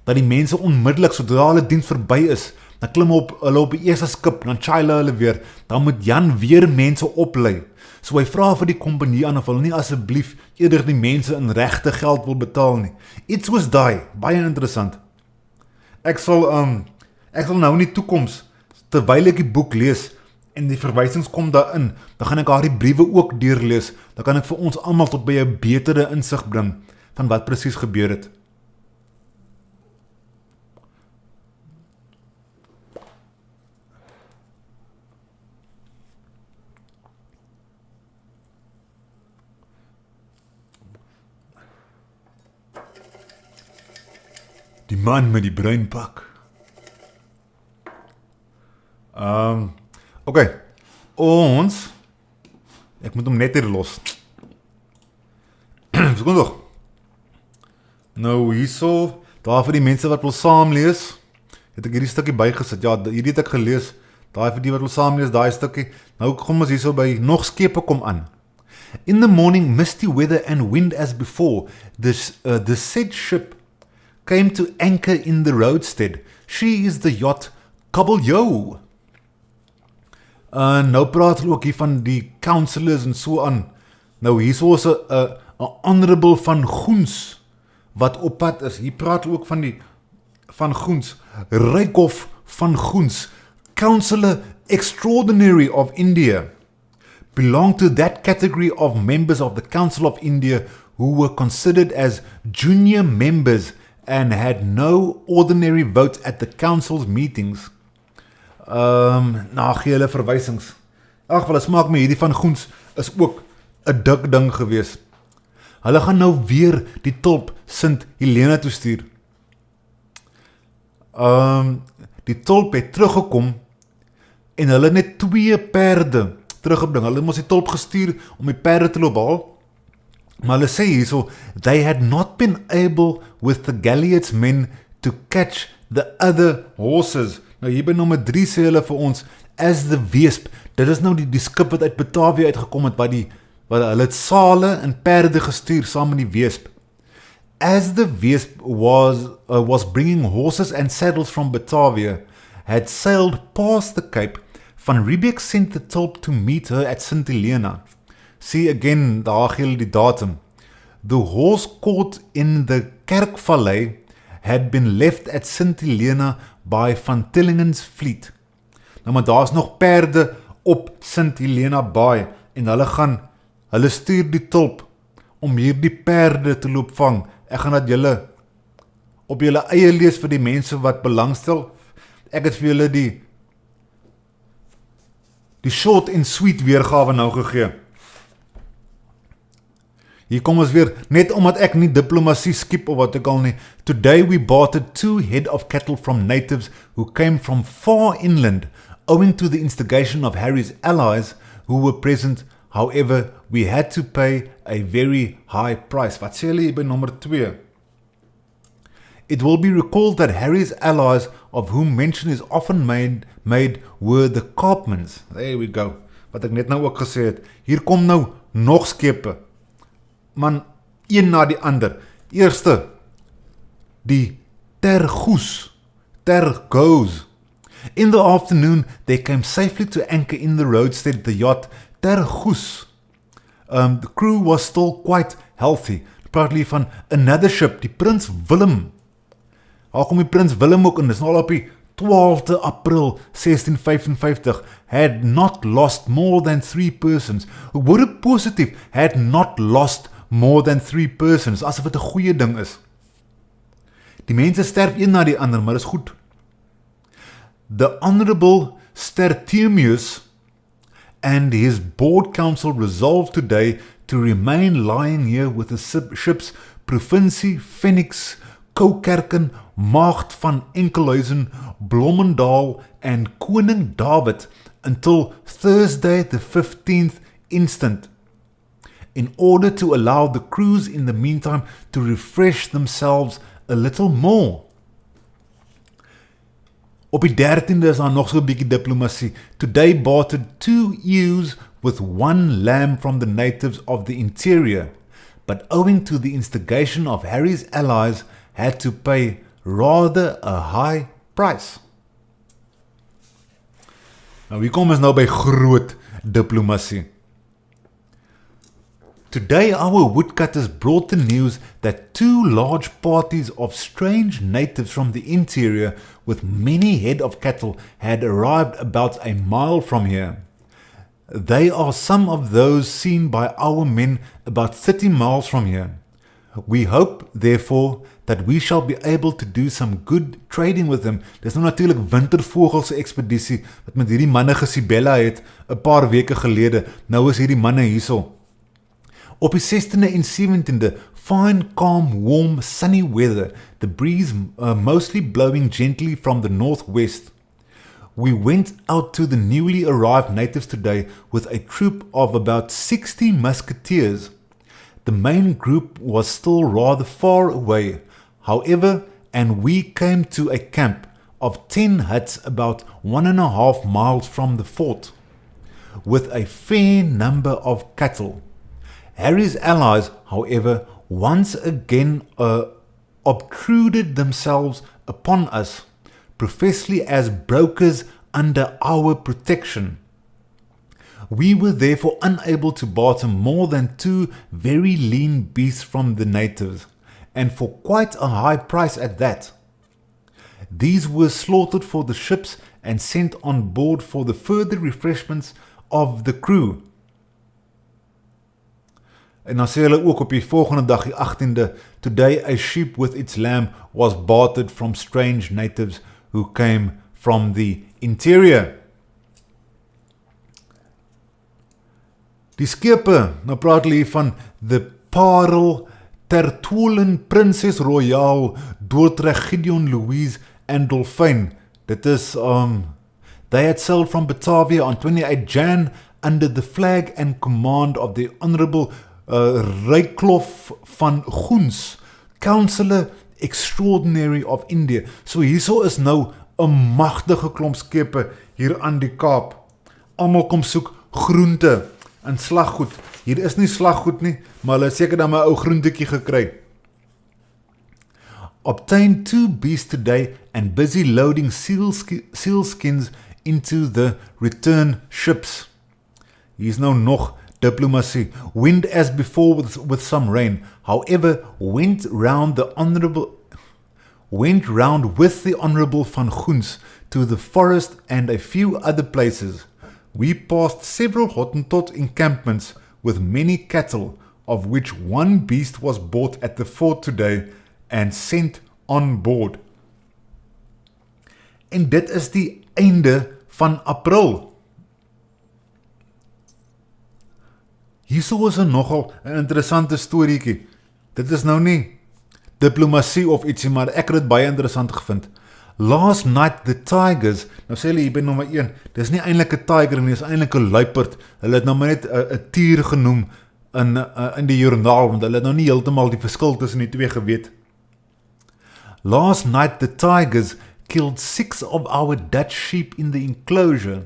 dat die mense onmiddellik, sodra hulle diens verby is, dan klim hulle op die eerste skip, dan chaile hulle weer, dan moet Jan weer mense oplei, so hy vra vir die kompanjie aan of hulle nie asseblief eerder die mense in regte geld wil betaal nie. Iets was daai, baie interessant. Ek sal nou in die toekoms, terwyl ek die boek lees, en die verwysings kom daarin, dan gaan ek haar die briewe ook deurlees, dan kan ek vir ons almal tot by 'n betere insig bring, van wat presies gebeur het. Die man met die bruin pak. Oké, ek moet hom net hier los. Sekond nog. Nou hierso, daar vir die mense wat wil saam lees, het ek hierdie stukkie bygesit. Ja, hierdie het ek gelees, daar vir die wat wil saam lees, daai stukkie. Nou kom ons hierso by nog skepe kom aan. In the morning, misty weather and wind as before, the said ship came to anchor in the roadstead. She is the yacht Kabeljou. Nou praat hulle ook hier van die councillors en so aan. Nou hierso is 'n honorable van Goens wat op pad is. Hier praat hulle ook van die van Goens, Rykhof van Goens, Councillor Extraordinary of India, belonged to that category of members of the Council of India who were considered as junior members and had no ordinary vote at the council's meetings. Gee hulle verwysings. Ag, wel, smaak my hierdie van Goens is ook 'n dik ding gewees. Hulle gaan nou weer die tulp Sint Helena toe stuur. Die tolp het teruggekom en hulle het net 2 perde teruggebring. Hulle moes die tolp gestuur om die perde te loop haal. Maar hulle sê hierso, they had not been able with the Galliot's men to catch the other horses. Nou hier by nommer 3 sê hulle vir ons, as the Weesp, dit is nou die skip wat uit Batavia uitgekom het, wat hulle het sale en perde gestuur saam met die Weesp. As the Weesp was bringing horses and saddles from Batavia, had sailed past the Cape, Van Riebeeck sent the tolp to meet her at St. Helena. See again, daar gee hulle die datum. The horse caught in the Kerkvallei had been left at St. Helena by Van Tillingen's fleet. Nou maar daar is nog perde op St. Helena Baai en hulle stuur die tolp om hierdie perde te loop vang. Ek gaan dat julle op julle eie lees vir die mense wat belangstel. Ek het vir julle die short and sweet weergawe nou gegee. Hier kom ons weer, net omdat ek nie diplomasie skiep of wat ek al nie. Today we bartered 2 head of cattle from natives who came from far inland, owing to the instigation of Harry's allies who were present. However, we had to pay a very high price. Wat sê hulle hier by nommer 2? It will be recalled that Harry's allies, of whom mention is often made were the Kaapmans. There we go. Wat ek net nou ook gesê het. Hier kom nou nog skepe. Man, een na die ander. Eerste, die Tergoes. In the afternoon, they came safely to anchor in the roadstead, the yacht Tergoes. The crew was still quite healthy. Praat van another ship, die Prins Willem. Daar kom die Prins Willem ook in, dis nou al op die 12de April 1655, had not lost more than 3 persons. Hoor het positief, had not lost more than 3 persons, asof het 'n goeie ding is. Die mense sterf een na die ander, maar is goed. The Honorable Stertemius and his board council resolved today to remain lying here with the ships Provincie, Phoenix, Koukerken, Maagd van Enkelhuizen, Blommendal and Koning David until Thursday the 15th instant, in order to allow the crews in the meantime to refresh themselves a little more. Op die 13de is daar nog so 'n bietjie diplomasie. Today bartered 2 ewes with 1 lamb from the natives of the interior, but owing to the instigation of Harry's allies, had to pay rather a high price. Nou, hier kom ons nou by groot diplomasie. Today our woodcutters brought the news that 2 large parties of strange natives from the interior with many head of cattle had arrived about a mile from here. They are some of those seen by our men about 30 miles from here. We hope, therefore, that we shall be able to do some good trading with them. Dis nou natuurlik wintervogelse ekspedisie wat met hierdie manne gesibella het 'n paar weke gelede. Nou is hierdie manne hierso. Op die 16de en 17de, fine, calm, warm, sunny weather, the breeze mostly blowing gently from the northwest. We went out to the newly arrived natives today with a troop of about 60 musketeers. The main group was still rather far away, however, and we came to a camp of 10 huts about 1.5 miles from the fort, with a fair number of cattle. Harry's allies, however, once again obtruded themselves upon us, professedly as brokers under our protection. We were therefore unable to barter more than 2 very lean beasts from the natives, and for quite a high price at that. These were slaughtered for the ships and sent on board for the further refreshments of the crew. En dan sê hulle ook op die volgende dag, die 18de, today a sheep with its lamb was bartered from strange natives who came from the interior. Die skepe, nou praat hulle hier van the Parel, Tertwolen, Princess Royale, Dordrecht, Gideon, Louise en Dolfijn. Dit is, they had sailed from Batavia on 28 Jan under the flag and command of the Honourable Klipkop van Goens, Councillor Extraordinary of India. So hierso is nou 'n magtige klomp skepe hier aan die Kaap. Almal kom soek groente en slaggoed. Hier is nie slaggoed nie, maar hulle het seker dan 'n ou groentetjie gekry. Obtained 2 beasts today and busy loading sealskins into the return ships. Hier is nou nog diplomasie. Wind as before with some rain. However, went round with the Honourable van Goens to the forest and a few other places. We passed several Hottentot encampments with many cattle, of which one beast was bought at the fort today and sent on board. En dit is die einde van April. Hierso is nogal 'n interessante storieetjie. Dit is nou nie diplomasie of ietsie, maar ek het dit baie interessant gevind. Last night the tigers, nou sê hulle hier by nommer 1, dis nie eintlik 'n tiger nie, dis eintlik 'n luiperd. Hulle het nou maar net 'n tier genoem in die joernaal, want hulle het nou nie heeltemal die verskil tussen die twee geweet. Last night the tigers killed 6 of our Dutch sheep in the enclosure,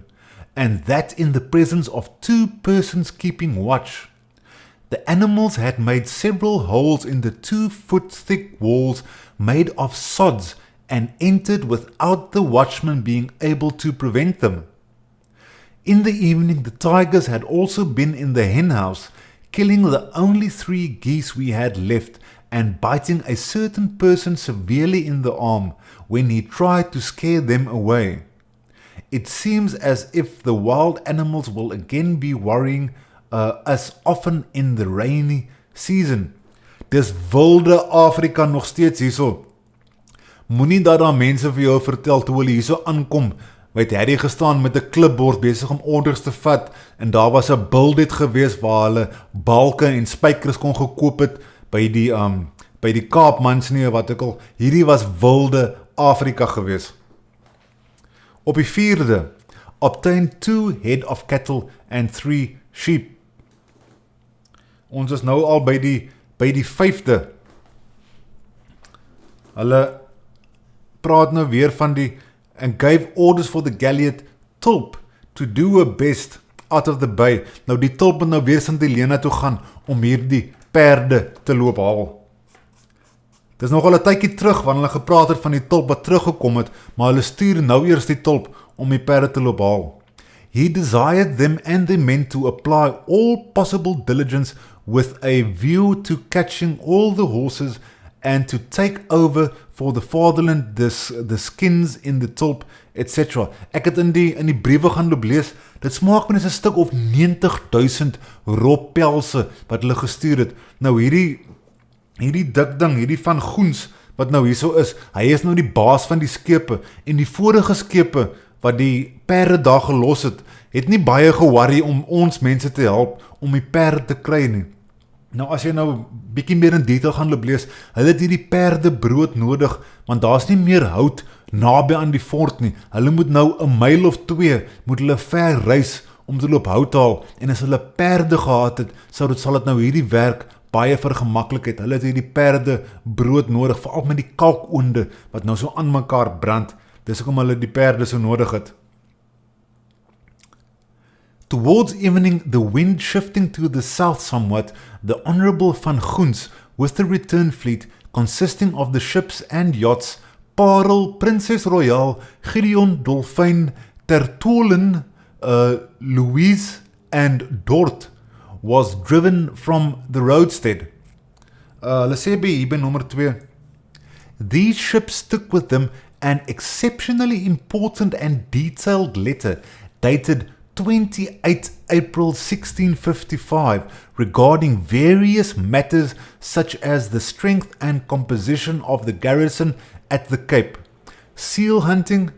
and that in the presence of 2 persons keeping watch. The animals had made several holes in the 2-foot-thick walls made of sods and entered without the watchman being able to prevent them. In the evening the tigers had also been in the hen house, killing the only 3 geese we had left and biting a certain person severely in the arm when he tried to scare them away. It seems as if the wild animals will again be worrying us often in the rainy season. Dis wilde Afrika nog steeds hierso. Moenie dat daar mense vir jou vertel toe hulle hierso aankom, het Harry gestaan met 'n klipbord besig om orders te vat en daar was 'n buldet gewees waar hulle balke en spykers kon gekoop het by die Kaap mans nie wat ek al. Hierdie was wilde Afrika gewees. Op die 4de, obtained 2 head of cattle and 3 sheep. Ons is nou al by die 5de. Hulle praat nou weer van and gave orders for the galleot Tulp to do her best out of the bay. Nou die Tulp moet nou weer St. Helena toe gaan om hierdie perde te loop haal. Dis nogal 'n tydjie terug wanneer hulle gepraat het van die Tulp wat teruggekom het, maar hulle stuur nou eers die Tulp om die perde te loop haal. He desired them and their men to apply all possible diligence with a view to catching all the horses and to take over for the fatherland the skins in the Tulp, etc. Ek het in die briewe gaan loop lees, dit smaak met 'n stuk of 90,000 roppelse wat hulle gestuur het. Nou hierdie dik ding, hierdie van Goens, wat nou hierso is, hy is nou die baas van die skepe, en die vorige skepe, wat die perde daar gelos het nie baie geworry om ons mense te help, om die perde te kry nie. Nou as jy nou bietjie meer in detail gaan loop lees, hulle het hierdie perde brood nodig, want daar's nie meer hout naby aan die fort nie. Hulle moet nou 'n myl of 2, moet hulle ver reis om te loop hout haal, en as hulle perde gehad het, sal dit nou hierdie werk baie vergemaklik het. Hulle het hierdie perde brood nodig, veral met die kalkoonde, wat nou so aan mekaar brand. Dis hoekom hulle die perde so nodig het. Towards evening, the wind shifting to the south somewhat, the Honourable van Goens, with the return fleet, consisting of the ships and yachts, Parel, Princess Royale, Gideon, Dolfijn, Tertolen, Louise, and Dort, was driven from the roadstead. Hulle sê hier by nommer 2, these ships took with them an exceptionally important and detailed letter dated 28 April 1655 regarding various matters such as the strength and composition of the garrison at the Cape, seal hunting,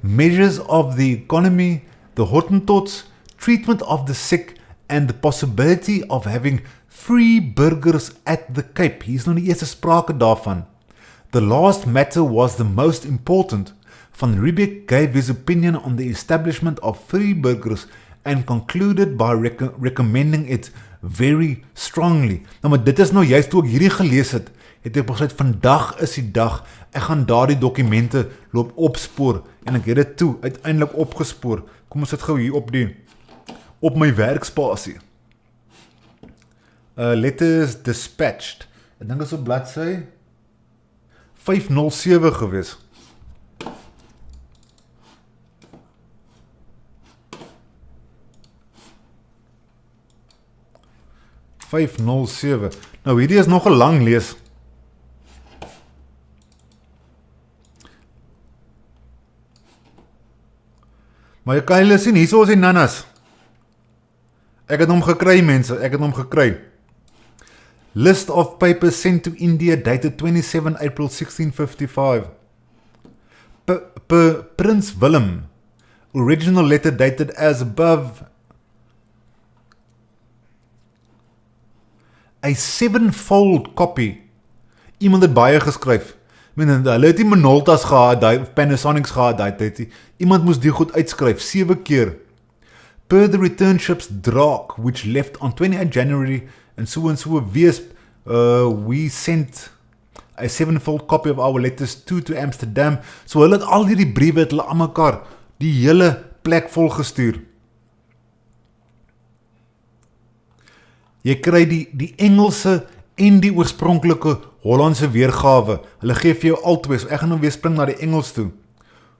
measures of the economy, the Hottentots, treatment of the sick, and the possibility of having free burgers at the Cape. Hier is nou die eerste sprake daarvan. The last matter was the most important, Van Riebeeck gave his opinion on the establishment of free burgers and concluded by recommending it very strongly. Nou, maar dit is nou juist toe ek hierdie gelees het ek besluit, vandag is die dag, ek gaan daardie dokumente loop opspoor, en ek het dit toe uiteindelik opgespoor. Kom ons sit gou hier op my werkspasie. Letters dispatched. Ek dink is op bladsy 507 gewees. Nou hierdie is nog 'n lang lees. Maar jy kan julle sien, hierso is die nannas. Ek het hom gekry, mense, ek het hom gekry. List of papers sent to India dated 27 April 1655. Prince Willem. Original letter dated as above. A 7-fold copy. Iemand het baie geskryf. Hulle het nie Minoltas gehad, Panasonics gehad, iemand moes die goed uitskryf, 7 keer. Per the return ships Raak, which left on 28 January, and so we sent a 7-fold copy of our letters to Amsterdam. So hulle het al die briewe het hulle aan mekaar die hele plek vol gestuur. Jy kry die Engelse en die oorspronklike Hollandse weergawe. Hulle gee vir jou altwee, so ek gaan nou weer spring na die Engels toe.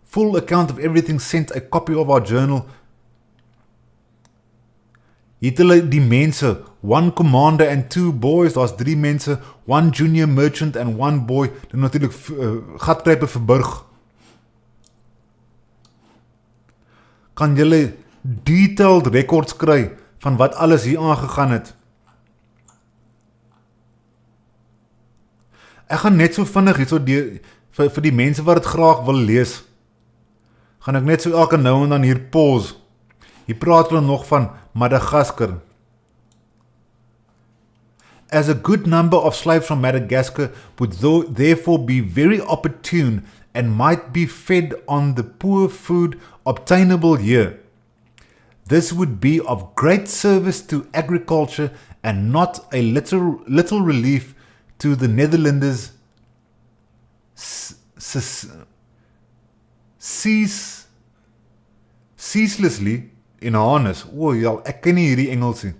Full account of everything sent, a copy of our journal. Hier het hulle die mense, 1 commander and 2 boys, daar's 3 mense, 1 junior merchant and 1 boy, dit natuurlik gatkrype verburg. Kan julle detailed records kry van wat alles hier aangegaan het? Ek gaan net so vinnig hierso vir die mense wat dit graag wil lees, gaan ek net so elke nou en dan hier pause. Hier praat hulle nog van Madagaskar. As a good number of slaves from Madagascar would therefore be very opportune and might be fed on the poor food obtainable here. This would be of great service to agriculture and not a little relief to the Netherlanders ceaselessly in harness. Ja, ek ken nie hierdie Engels nie.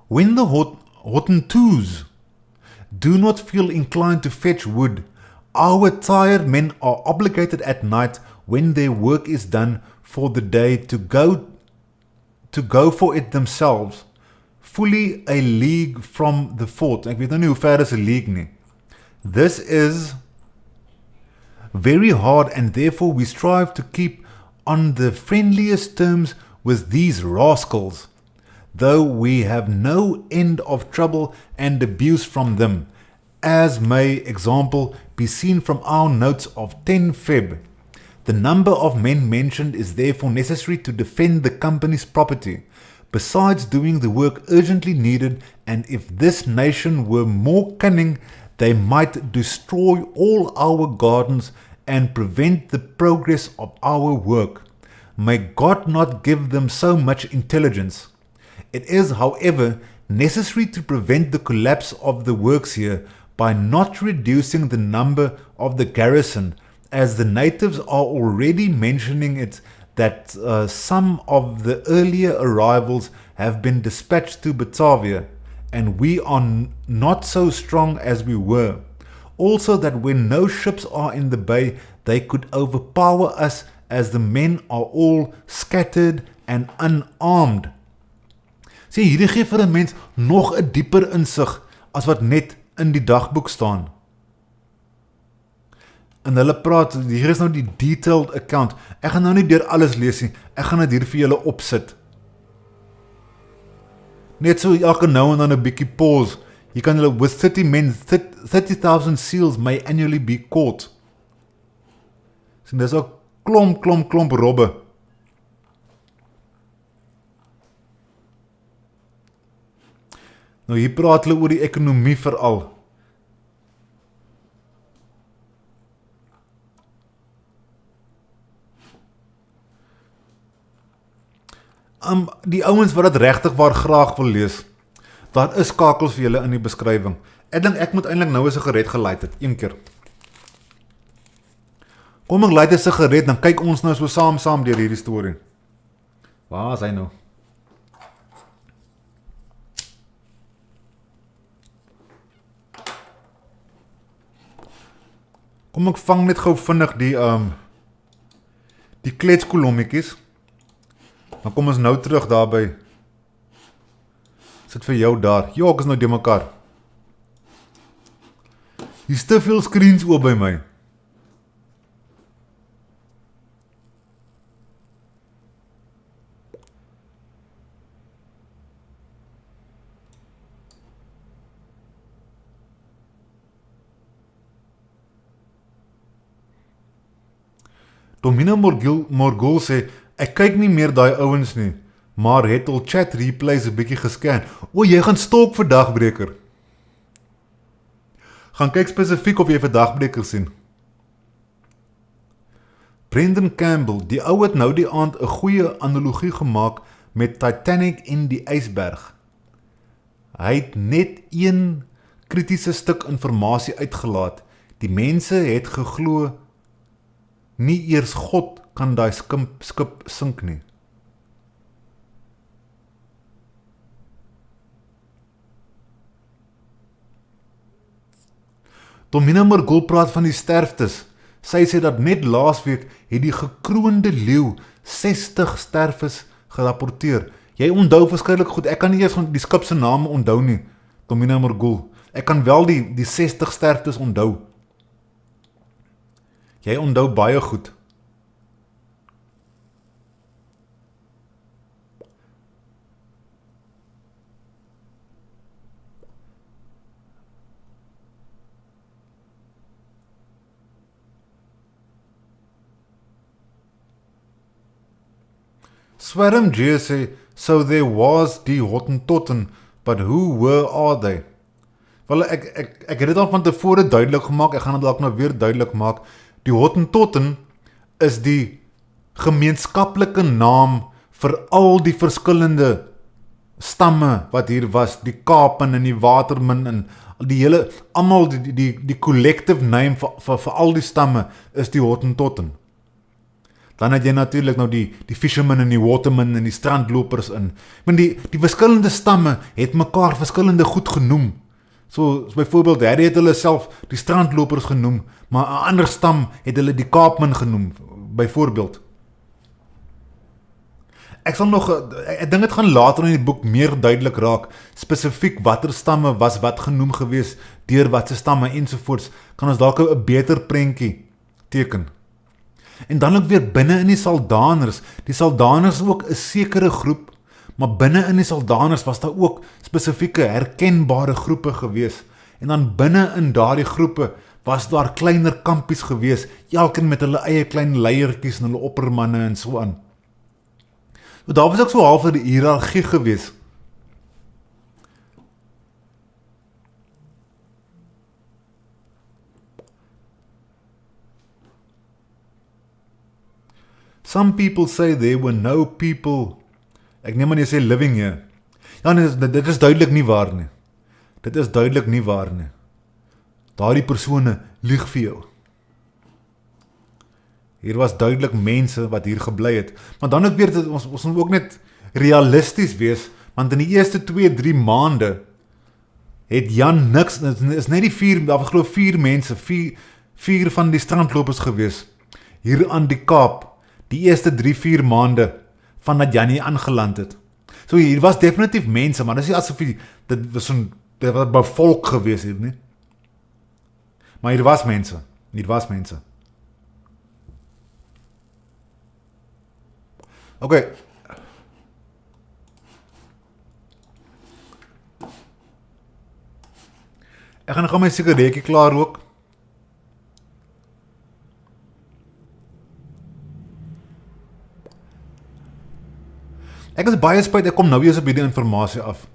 When the Hottentots do not feel inclined to fetch wood, our tired men are obligated at night, when their work is done for the day, to go for it themselves, fully a league from the fort. Ek weet nou nie hoe ver is 'n league nie. This is very hard, and therefore we strive to keep on the friendliest terms with these rascals, though we have no end of trouble and abuse from them, as may example be seen from our notes of 10 Feb. The number of men mentioned is therefore necessary to defend the company's property, besides doing the work urgently needed, and if this nation were more cunning, they might destroy all our gardens and prevent the progress of our work. May God not give them so much intelligence. It is, however, necessary to prevent the collapse of the works here by not reducing the number of the garrison, as the natives are already mentioning it, that some of the earlier arrivals have been dispatched to Batavia, and we are not so strong as we were. Also that when no ships are in the bay, they could overpower us, as the men are all scattered and unarmed. Sê, hierdie gee vir 'n mens nog 'n dieper insig as wat net in die dagboek staan. En hulle praat, hier is nou die detailed account. Ek gaan nou nie deur alles lees nie, ek gaan dit hier vir julle opsit. Net so elke nou en dan 'n bietjie pause. Hier kan hulle, with 30,000 seals may annually be caught. So dis ook klomp robbe. Nou hier praat hulle oor die ekonomie veral. Die ouens wat dit regtig waar graag wil lees, daar is skakels vir julle in die beskrywing. Ek dink ek moet eintlik nou 'n sigaret gelight het, een keer. Kom ek light 'n sigaret, dan kyk ons nou so saam deur hierdie storie. Waar is hy nou? Kom ek vang net gou vinnig die kletskolommetjies. Dan kom ons nou terug daarby. Sit vir jou daar. Ja, ek is nou die mekaar. Hier's te veel screens oop by my. Domina Morgul sê, ek kyk nie meer daai ouens nie, maar het al chat replays 'n bietjie gescan. O, jy gaan stalk vir dagbreker. Gaan kyk spesifiek of jy vir dagbreker sien. Brendan Campbell, die ou het nou die aand 'n goeie analogie gemaak met Titanic en die ysberg. Hy het net een kritiese stuk inligting uitgelaat. Die mense het geglo nie eers God kan daai skip sink nie. Domina Morgul praat van die sterftes. Sy sê dat net laasweek het die gekroonde leeu 60 sterftes gerapporteer. Jy onthou verskeidelik goed. Ek kan nie eers die skip se name onthou nie, Domina Morgul. Ek kan wel die 60 sterftes onthou. Jy onthou baie goed. Swerm J sê, so there was die Hottentotten, but where are they? Wel, ek het dit al van tevore duidelik gemaak, ek gaan dit dalk nou weer duidelik maak. Die Hottentotten is die gemeenskaplike naam vir al die verskillende stamme wat hier was, die Kaapen en die Watermin en die hele, almal die collective name vir al die stamme is die Hottentotten. Dan het jy natuurlik nou die fishermen en die watermen en die strandlopers in. Want die verskillende stamme het mekaar verskillende goed genoem. So byvoorbeeld, Harry het hulle self die strandlopers genoem, maar 'n ander stam het hulle die Kaapman genoem, byvoorbeeld. Ek dink dit gaan later in die boek meer duidelik raak, spesifiek watter stamme was wat genoem gewees, deur watse stamme ensovoorts, kan ons dalk 'n beter prentjie teken. En dan ook weer binne in die Saldaners. Die Saldaners ook 'n sekere groep, maar binne in die Saldaners was daar ook spesifieke herkenbare groepe gewees. En dan binne in daardie groepe was daar kleiner kampies gewees, elkeen met hulle eie klein leiertjies en hulle oppermanne en so aan. So daar was ook so half 'n hiërargie gewees. Some people say there were no people. Ek neem aan jy sê living here. Ja, nee, dit is duidelik nie waar nie. Dit is duidelik nie waar nie. Daardie persone lieg vir jou. Hier was duidelik mense wat hier gebly het. Maar dan ook weer, ons moet ook net realisties wees, want in die eerste 2-3 maande het Jan niks, is net die 4, daar was glo 4 mense, 4 van die strandlopers gewees, hier aan die Kaap, die eerste 3-4 maande, vandat Jan hier aangeland het. So hier was definitief mense, maar dit is nie asof dit was bevolk gewees hier, nie? Maar hier was mense. Okay. Ek gaan my sigaretjie klaar rook. Ek is baie spyt, ek kom nou eers op hierdie inligting af.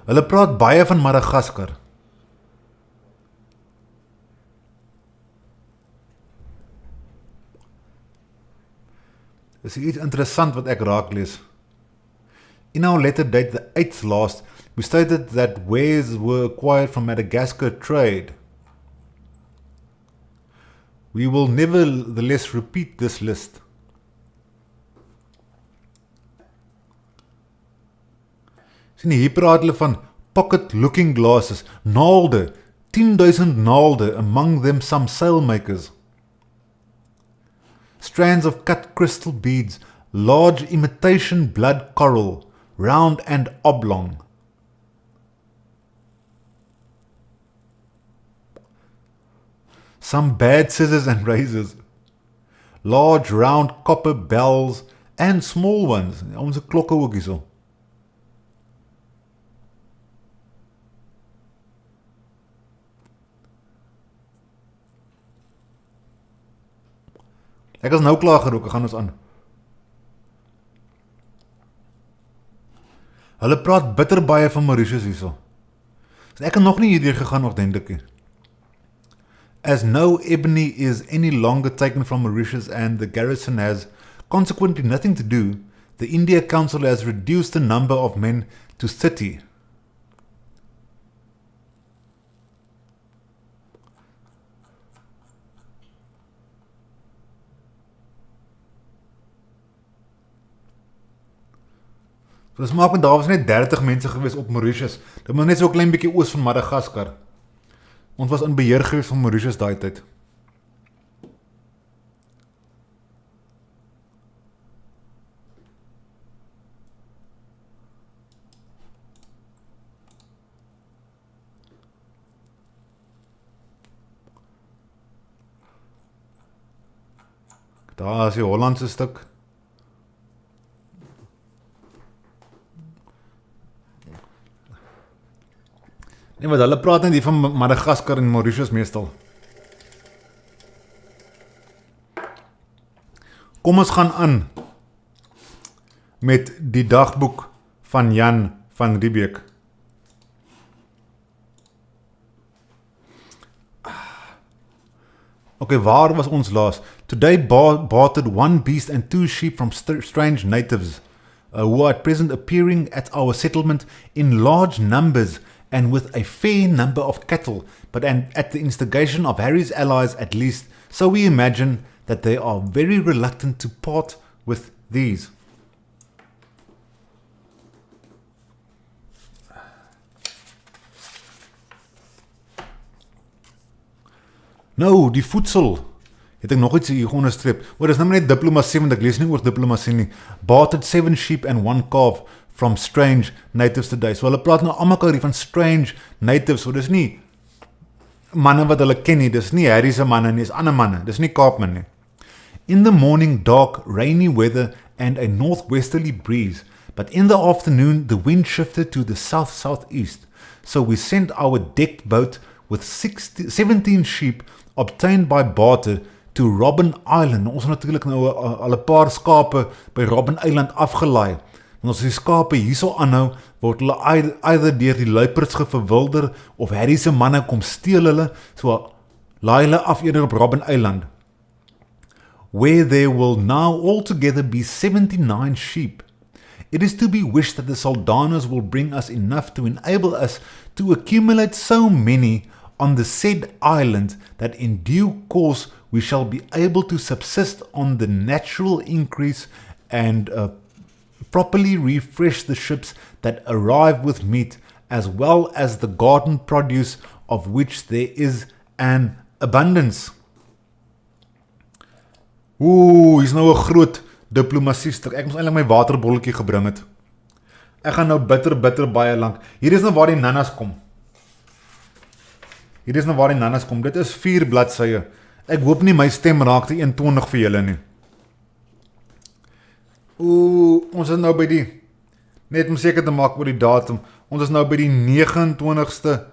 Hulle praat baie van Madagaskar. Is iets interessant wat ek raak lees. In our letter date the 8th last, we stated that wares were acquired from Madagascar trade. We will nevertheless repeat this list. Sien hier praat hulle van pocket looking glasses, naalde, 10,000 naalde, among them some sailmakers. Strands of cut crystal beads, large imitation blood coral, round and oblong. Some bad scissors and razors, large round copper bells and small ones. Onze klokke ook hierso. Ek is nou klaar geroek, gaan ons aan. Hulle praat bitter baie van Mauritius hierso. Ek kan nog nie hierdeur gegaan ordentlik nie. As no ebony is any longer taken from Mauritius and the garrison has consequently nothing to do, the India Council has reduced the number of men to 30. So dis maak met daar was net 30 mense gewees op Mauritius. Dit was net so 'n klein bietjie oos van Madagaskar. Ons was in beheer gewees van Mauritius daai tyd. Daar is die Hollandse stuk. Nee, wat hulle praat net hier van Madagaskar en Mauritius meestal. Kom ons gaan aan met die dagboek van Jan van Riebeeck. Okay, waar was ons laas? Today bartered one beast and 2 sheep from strange natives, who are at present appearing at our settlement in large numbers and with a fair number of cattle, but at the instigation of Harry's allies at least, so we imagine that they are very reluctant to part with these. Nou, die voedsel, het ek nog iets hier onderstreep. Dit is nou net diplomasie, want ek lees nie oor diplomasie nie. Bartered 7 sheep and 1 calf from strange natives today. So hulle praat nou almekaar hier van strange natives, so dis nie manne wat hulle ken nie, dis nie Harry se manne nie, dis ander manne, dis nie Kaapman nie. In the morning dark, rainy weather and a northwesterly breeze, but in the afternoon the wind shifted to the south-southeast. So we sent our decked boat with 17 sheep obtained by barter to Robben Island. Ons het natuurlik nou al 'n paar skape by Robben Island afgelaai. En as die skape hierso aanhou, word hulle either deur die luiperds geverwilder of Harry se manne kom steel hulle, so laai hulle af eerder op Robben Island, where there will now altogether be 79 sheep. It is to be wished that the Saldanhas will bring us enough to enable us to accumulate so many on the said island that in due course we shall be able to subsist on the natural increase and properly refresh the ships that arrive with meat, as well as the garden produce of which there is an abundance. Hier is nou 'n groot diplomasie stuk. Ek moes eintlik my waterbolletjie gebring het. Ek gaan nou bitter baie lank. Hier is nou waar die nannas kom. Dit is 4 bladsye. Ek hoop nie my stem raak te eentonig vir julle nie. Ons is nou by die, net om seker te maak oor die datum, ons is nou by die 29ste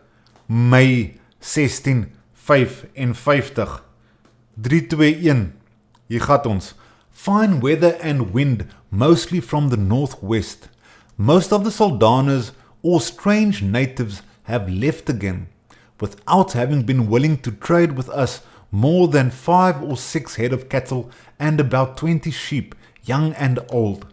Mei 1655. 321. Hier gaat ons. Fine weather and wind, mostly from the northwest. Most of the Saldanhas or strange natives have left again, without having been willing to trade with us more than 5 or 6 head of cattle and about 20 sheep, young and old.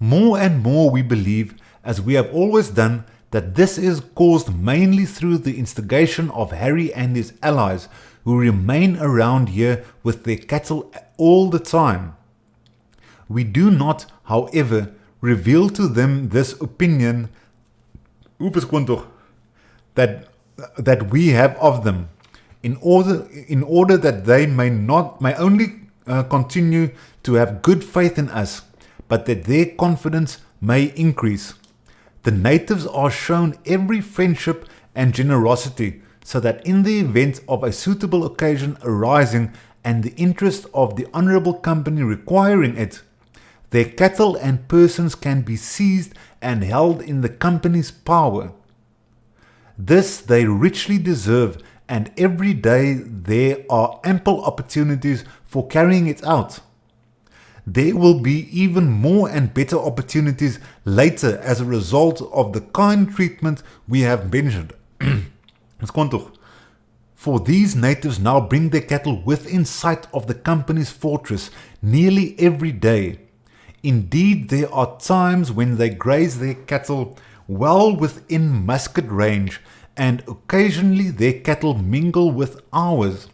More and more we believe, as we have always done, that this is caused mainly through the instigation of Harry and his allies, who remain around here with their cattle all the time. We do not, however, reveal to them this opinion that we have of them, in order that they may only continue to have good faith in us, but that their confidence may increase. The natives are shown every friendship and generosity, so that in the event of a suitable occasion arising and the interest of the honourable company requiring it, their cattle and persons can be seized and held in the company's power. This they richly deserve, and every day there are ample opportunities for carrying it out. There will be even more and better opportunities later as a result of the kind treatment we have mentioned. For these natives now bring their cattle within sight of the company's fortress nearly every day. Indeed, there are times when they graze their cattle well within musket range, and occasionally their cattle mingle with ours.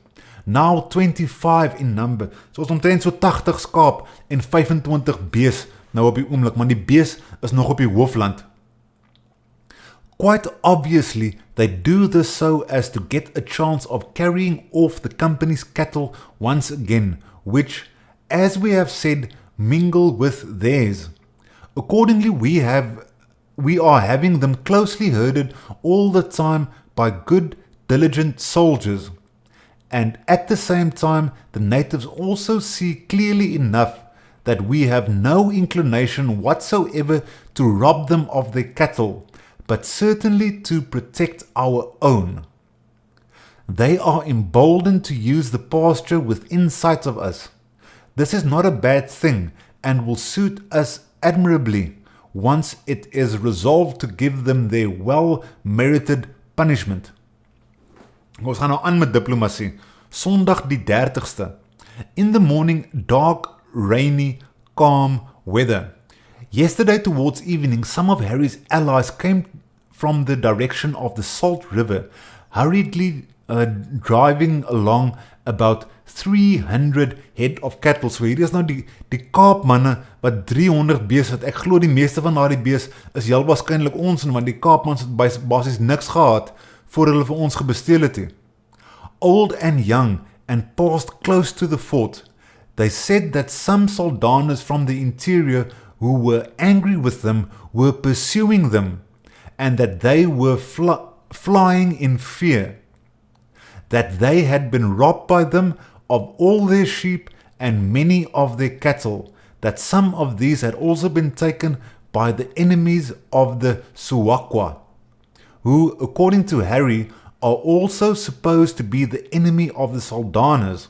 Now 25 in number. So ons omtrent so 80 skaap en 25 bees nou op die oomblik, maar die bees is nog op die hoofland. Quite obviously, they do this so as to get a chance of carrying off the company's cattle once again, which, as we have said, mingle with theirs. Accordingly, we are having them closely herded all the time by good, diligent soldiers. And at the same time, the natives also see clearly enough that we have no inclination whatsoever to rob them of their cattle, but certainly to protect our own. They are emboldened to use the pasture within sight of us. This is not a bad thing, and will suit us admirably once it is resolved to give them their well-merited punishment. Ons gaan nou aan met diplomasie. Sondag die 30ste. In the morning, dark, rainy, calm weather. Yesterday towards evening, some of Harry's allies came from the direction of the Salt River, hurriedly driving along about 300 head of cattle. So hier is nou die Kaap manne wat 300 bees het. Ek glo die meeste van daardie bees is heel waarskynlik ons, want die Kaapmans het basies niks gehad voor hulle vir ons gebesteel het. Old and young, and passed close to the fort. They said that some soldanes from the interior who were angry with them were pursuing them, and that they were flying in fear, that they had been robbed by them of all their sheep and many of their cattle, that some of these had also been taken by the enemies of the Suwakwa, who, according to Harry, are also supposed to be the enemy of the Saldaners.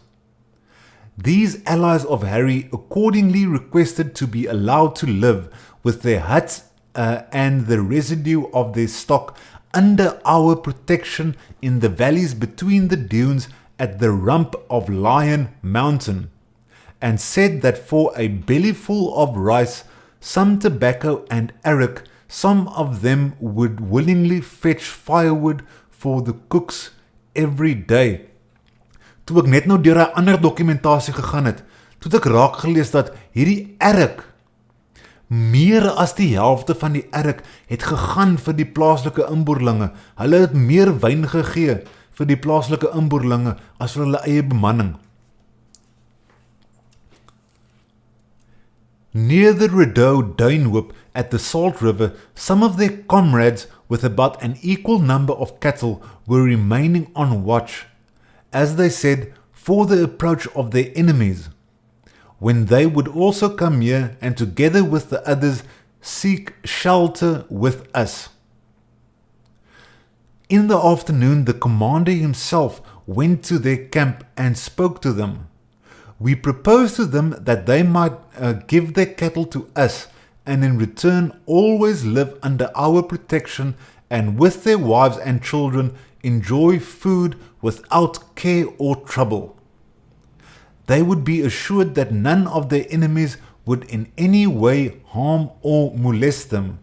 These allies of Harry accordingly requested to be allowed to live with their huts and the residue of their stock under our protection in the valleys between the dunes at the rump of Lion Mountain, and said that for a bellyful of rice, some tobacco and arrack, some of them would willingly fetch firewood for the cooks every day. Toe ek net nou deur 'n ander dokumentasie gegaan het, toe het ek raak gelees dat hierdie arrack, meer as die helfte van die arrack het gegaan vir die plaaslike inboorlinge. Hulle het meer wyn gegee vir die plaaslike inboorlinge as vir hulle eie bemanning. Near the Rideau Duinhoop at the Salt River, some of their comrades with about an equal number of cattle were remaining on watch, as they said, for the approach of their enemies, when they would also come here and together with the others seek shelter with us. In the afternoon, the commander himself went to their camp and spoke to them. We proposed to them that they might give their cattle to us, and in return always live under our protection, and with their wives and children enjoy food without care or trouble. They would be assured that none of their enemies would in any way harm or molest them,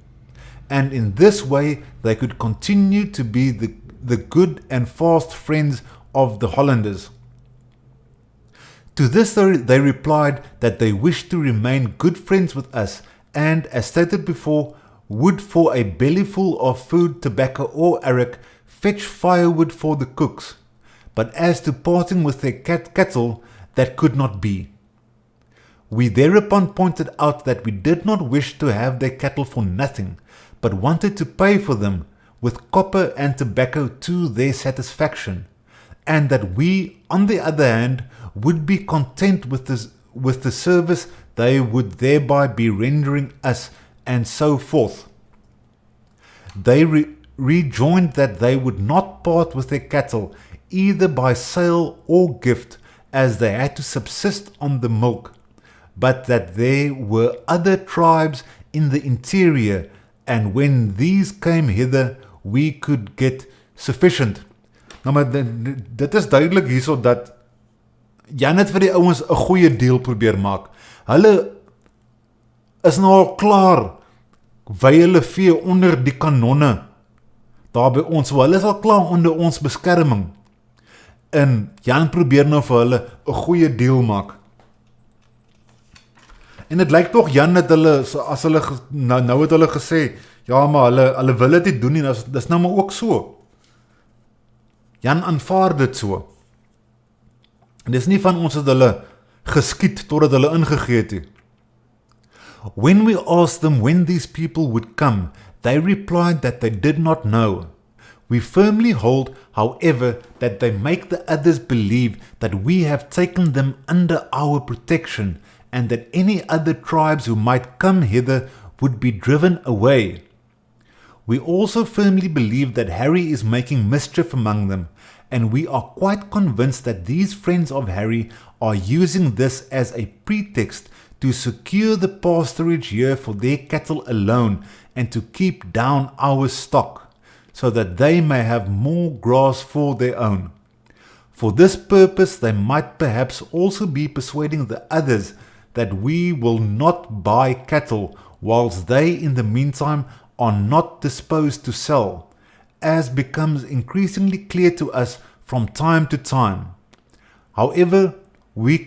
and in this way they could continue to be the good and fast friends of the Hollanders. To this they replied that they wished to remain good friends with us and, as stated before, would for a bellyful of food, tobacco or arrack fetch firewood for the cooks, but as to parting with their cattle, that could not be. We thereupon pointed out that we did not wish to have their cattle for nothing, but wanted to pay for them with copper and tobacco to their satisfaction, and that we, on the other hand, would be content with the service they would thereby be rendering us, and so forth. They rejoined that they would not part with their cattle, either by sale or gift, as they had to subsist on the milk, but that there were other tribes in the interior, and when these came hither, we could get sufficient. Nou, maar dit is duidelik hierso dat Jan het vir die ouens 'n goeie deal probeer maak. Hulle is nou al klaar, wy hulle vee onder die kanonne, daar by ons, so hulle is al klaar onder ons beskerming. En Jan probeer nou vir hulle 'n goeie deal maak. En dit lyk tog Jan het hulle, as hulle nou het hulle gesê, ja, maar hulle wil dit nie doen nie, dis nou maar ook so. Jan aanvaar dit so. En dis nie van ons het hulle geskiet totdat hulle ingegee het nie. When we asked them when these people would come, they replied that they did not know. We firmly hold, however, that they make the others believe that we have taken them under our protection, and that any other tribes who might come hither would be driven away. We also firmly believe that Harry is making mischief among them, and we are quite convinced that these friends of Harry are using this as a pretext to secure the pasturage here for their cattle alone and to keep down our stock, so that they may have more grass for their own. For this purpose they might perhaps also be persuading the others that we will not buy cattle, whilst they in the meantime are not disposed to sell, as becomes increasingly clear to us from time to time. However, we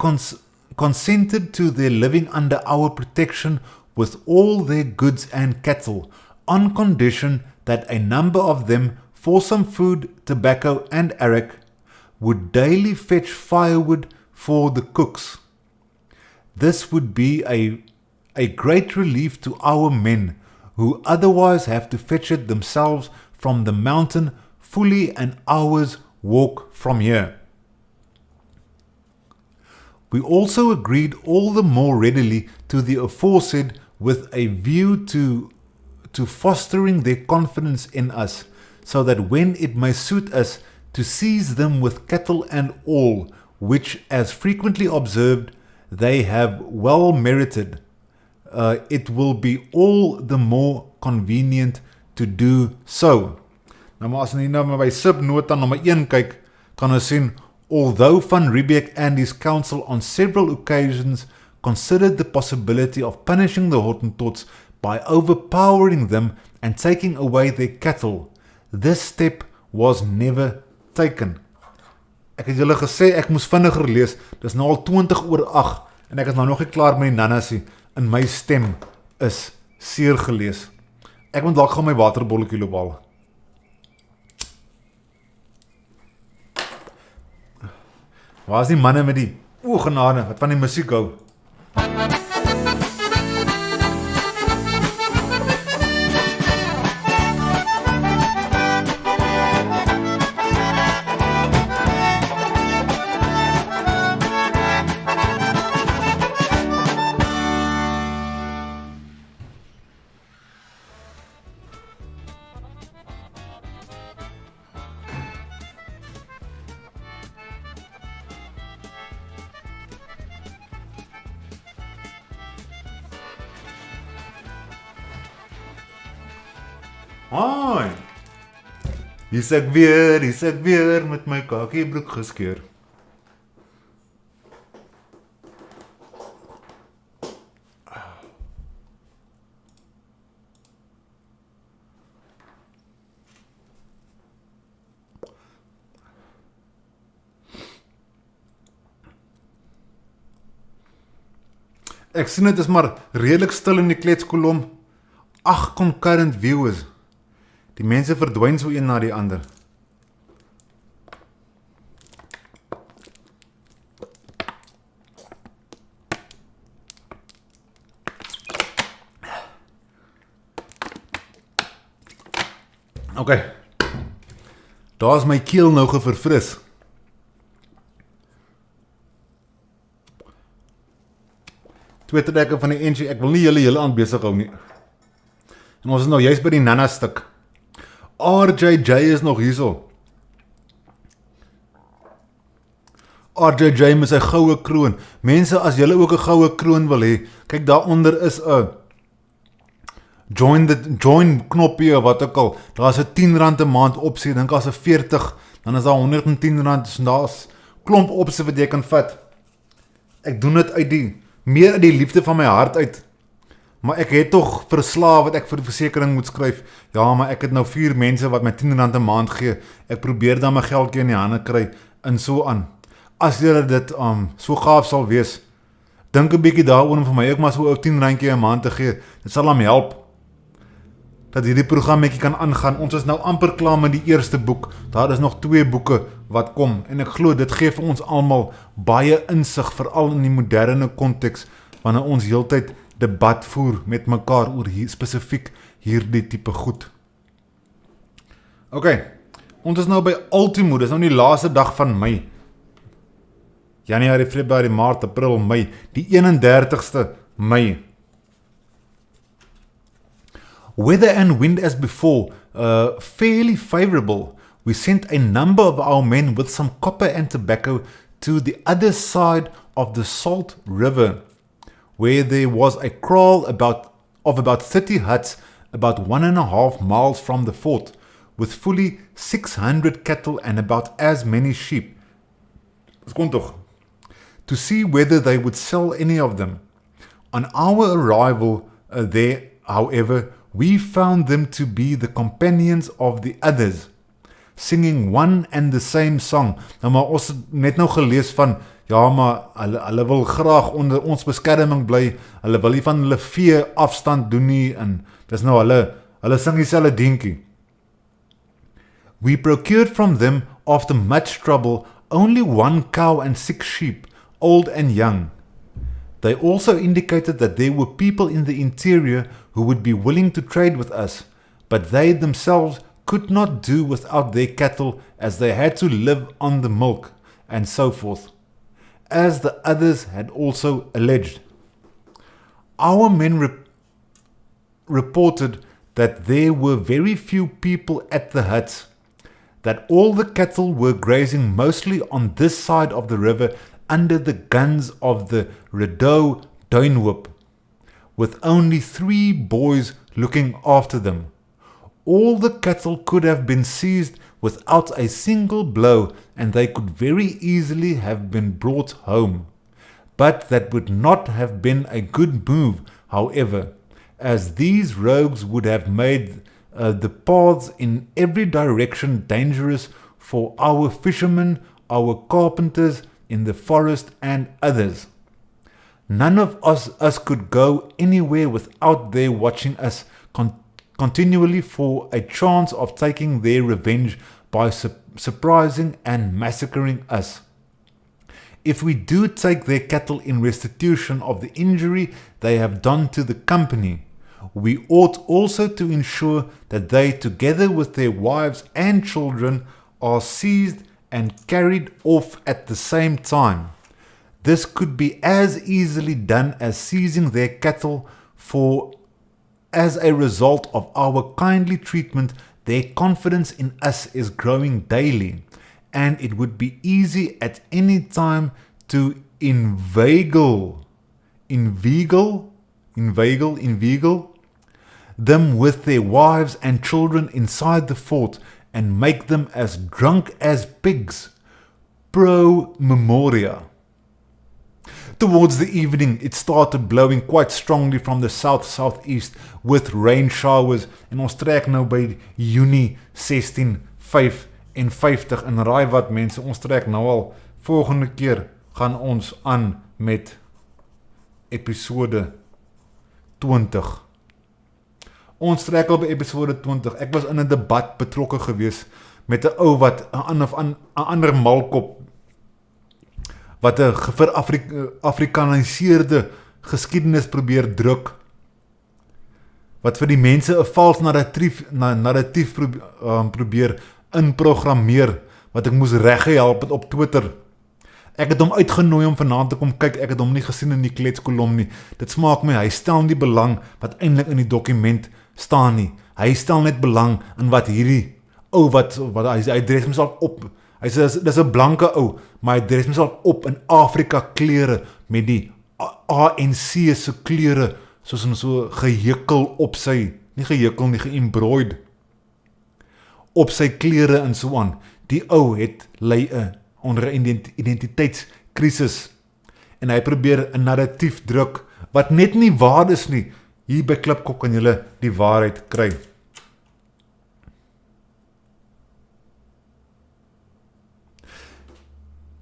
consented to their living under our protection with all their goods and cattle, on condition that a number of them, for some food, tobacco and arrack, would daily fetch firewood for the cooks. This would be a great relief to our men, who otherwise have to fetch it themselves from the mountain, fully an hour's walk from here. We also agreed all the more readily to the aforesaid with a view to fostering their confidence in us, so that when it may suit us to seize them with cattle and all, which, as frequently observed, they have well merited, it will be all the more convenient to do so. Nou maar as jy nou by subnota nommer 1 kyk, kan ons sien, although Van Riebeeck and his council on several occasions considered the possibility of punishing the Hottentots by overpowering them and taking away their cattle, this step was never taken. Ek het julle gesê, ek moes vinniger lees, dis nou al 20:08, en ek is nou nog nie klaar met die nannasie, en my stem is seer gelees. Ek moet dalk gaan my waterbolletjie loop haal. Waar is die manne met die genade, wat van die musiek hou? Hoi, hier is ek weer met my kakiebroek geskeur. Ek sien dit is maar redelik stil in die kletskolom. 8 concurrent viewers. Die mense verdwyn so een na die ander. Ok, daar is my keel nou geverfris. Twee trekke van die entjie, ek wil nie julle aand besig hou nie. En ons is nou juist by die Nana stuk. RJJ is nog hierso. RJJ met sy goue kroon. Mense, as julle ook 'n goue kroon wil hê, kyk daaronder is 'n join knoppie of wat ook al. Daar is 'n R10 'n maand opsie, dink as 'n 40, dan is daar R110, so daar's klomp opsie wat jy kan vat. Ek doen dit meer uit die liefde van my hart uit. Maar ek het tog vir 'n slaaf wat ek vir die versekering moet skryf. Ja, maar ek het nou 4 mense wat my R10 'n maand gee. Ek probeer dan my geldjie in die hande kry en so aan. As julle dit so gaaf sal wees, dink 'n bietjie daaroor om vir my ook maar so ou R10 'n maand te gee. Dit sal hom help dat hierdie programmetjie kan aangaan. Ons is nou amper klaar met die eerste boek. Daar is nog 2 boeke wat kom en ek glo dit gee vir ons almal baie insig, veral in die moderne konteks wanneer ons heeltyd debat voer met mekaar oor spesifiek hierdie tipe goed. Ok, ons is nou by Ultimo, dis nou die laaste dag van Mei. Januarie, Februarie, Maart, April, Mei, die 31ste Mei. Weather and wind as before, fairly favorable. We sent a number of our men with some copper and tobacco to the other side of the Salt River, where there was a kraal of about 30 huts about 1.5 miles from the fort, with fully 600 cattle and about as many sheep. To see whether they would sell any of them. On our arrival there, however, we found them to be the companions of the others, singing one and the same song. Nou maar ons het net nou gelees van, ja maar hulle wil graag onder ons beskerming bly, hulle wil nie van hulle vee afstand doen nie, en dis nou hulle sing dieselfde dingetjie. We procured from them, after much trouble, only 1 cow and 6 sheep, old and young. They also indicated that there were people in the interior who would be willing to trade with us, but they themselves could not do without their cattle, as they had to live on the milk, and so forth, as the others had also alleged. Our men reported that there were very few people at the huts, that all the cattle were grazing mostly on this side of the river under the guns of the Rideau Duinhoop, with only 3 boys looking after them. All the cattle could have been seized without a single blow, and they could very easily have been brought home. But that would not have been a good move, however, as these rogues would have made the paths in every direction dangerous for our fishermen, our carpenters in the forest, and others. None of us could go anywhere without their watching us continually for a chance of taking their revenge by surprising and massacring us. If we do take their cattle in restitution of the injury they have done to the company, we ought also to ensure that they, together with their wives and children, are seized and carried off at the same time. This could be as easily done as seizing their cattle, for as a result of our kindly treatment, their confidence in us is growing daily, and it would be easy at any time to inveigle them with their wives and children inside the fort, and make them as drunk as pigs. Pro memoria. Towards the evening, it started blowing quite strongly from the south-southeast with rain showers, en ons trek nou by Junie 1655, en raai wat mense, ons trek nou al, volgende keer gaan ons aan met episode 20. Ons trek al by episode 20. Ek was in 'n debat betrokke gewees met 'n ou wat 'n ander malkop wat 'n Afrikaniseerde geskiedenis probeer druk, wat vir die mense 'n vals narratief probeer inprogrammeer, wat ek moes regge help het op Twitter. Ek het hom uitgenooi om vanaand te kom kyk, ek het hom nie gesien in die kletskolom nie. Dit smaak my, hy stel nie belang wat eintlik in die dokument staan nie. Hy stel net belang in wat hierdie ou wat hy dres homself op. Dis 'n blanke ou, maar hy dres homself op in Afrika klere met die ANC se kleure soos in so gehekel op sy, nie gehekel nie, geëmbroid op sy klere en so aan. Die ou het ly onder 'n identiteitskrisis en hy probeer 'n narratief druk wat net nie waar is nie. Hier by Klipkop kan julle die waarheid kry.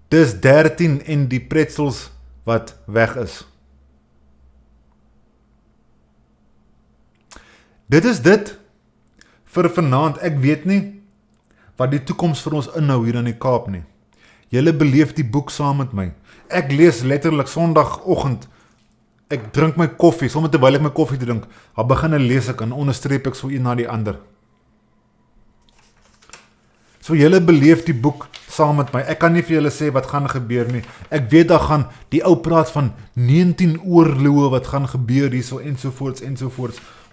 Dis 13 en die pretzels wat weg is. Dit is dit vir vanaand. Ek weet nie wat die toekoms vir ons inhou hier in die Kaap nie. Julle beleef die boek saam met my. Ek lees letterlik Sondagoggend. Ek drink my koffie, sommer terwyl ek my koffie drink, dan begin lees ek en onderstreep ek so een na die ander. So julle beleef die boek saam met my. Ek kan nie vir julle sê wat gaan gebeur nie. Ek weet daar gaan die ou praat van 19 oorloë wat gaan gebeur hierso ensovoorts.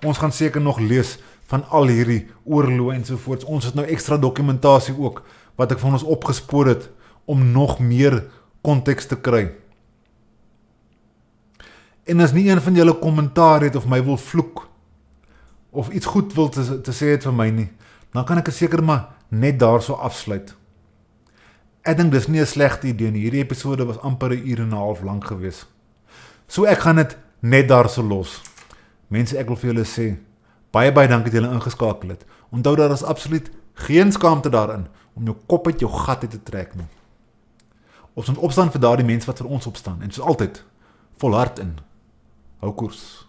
Ons gaan seker nog lees van al hierdie oorloë ensovoorts. Ons het nou ekstra dokumentasie ook wat ek van ons opgespoor het om nog meer konteks te kry. En as nie een van julle kommentaar het of my wil vloek of iets goed wil te sê het vir my nie, dan kan ek het seker maar net daarso afsluit. Ek dink dis nie 'n slegte idee nie. Hierdie episode was amper 1 uur en 'n half lank gewees. So ek gaan dit net daarso los. Mense, ek wil vir julle sê, baie dankie dat julle ingeskakel het. Onthou daar is absoluut geen skaamte daarin om jou kop uit jou gat uit te trek nie. Ons moet opstaan vir daardie mense wat vir ons opstaan en soos altyd volhard in hou koers.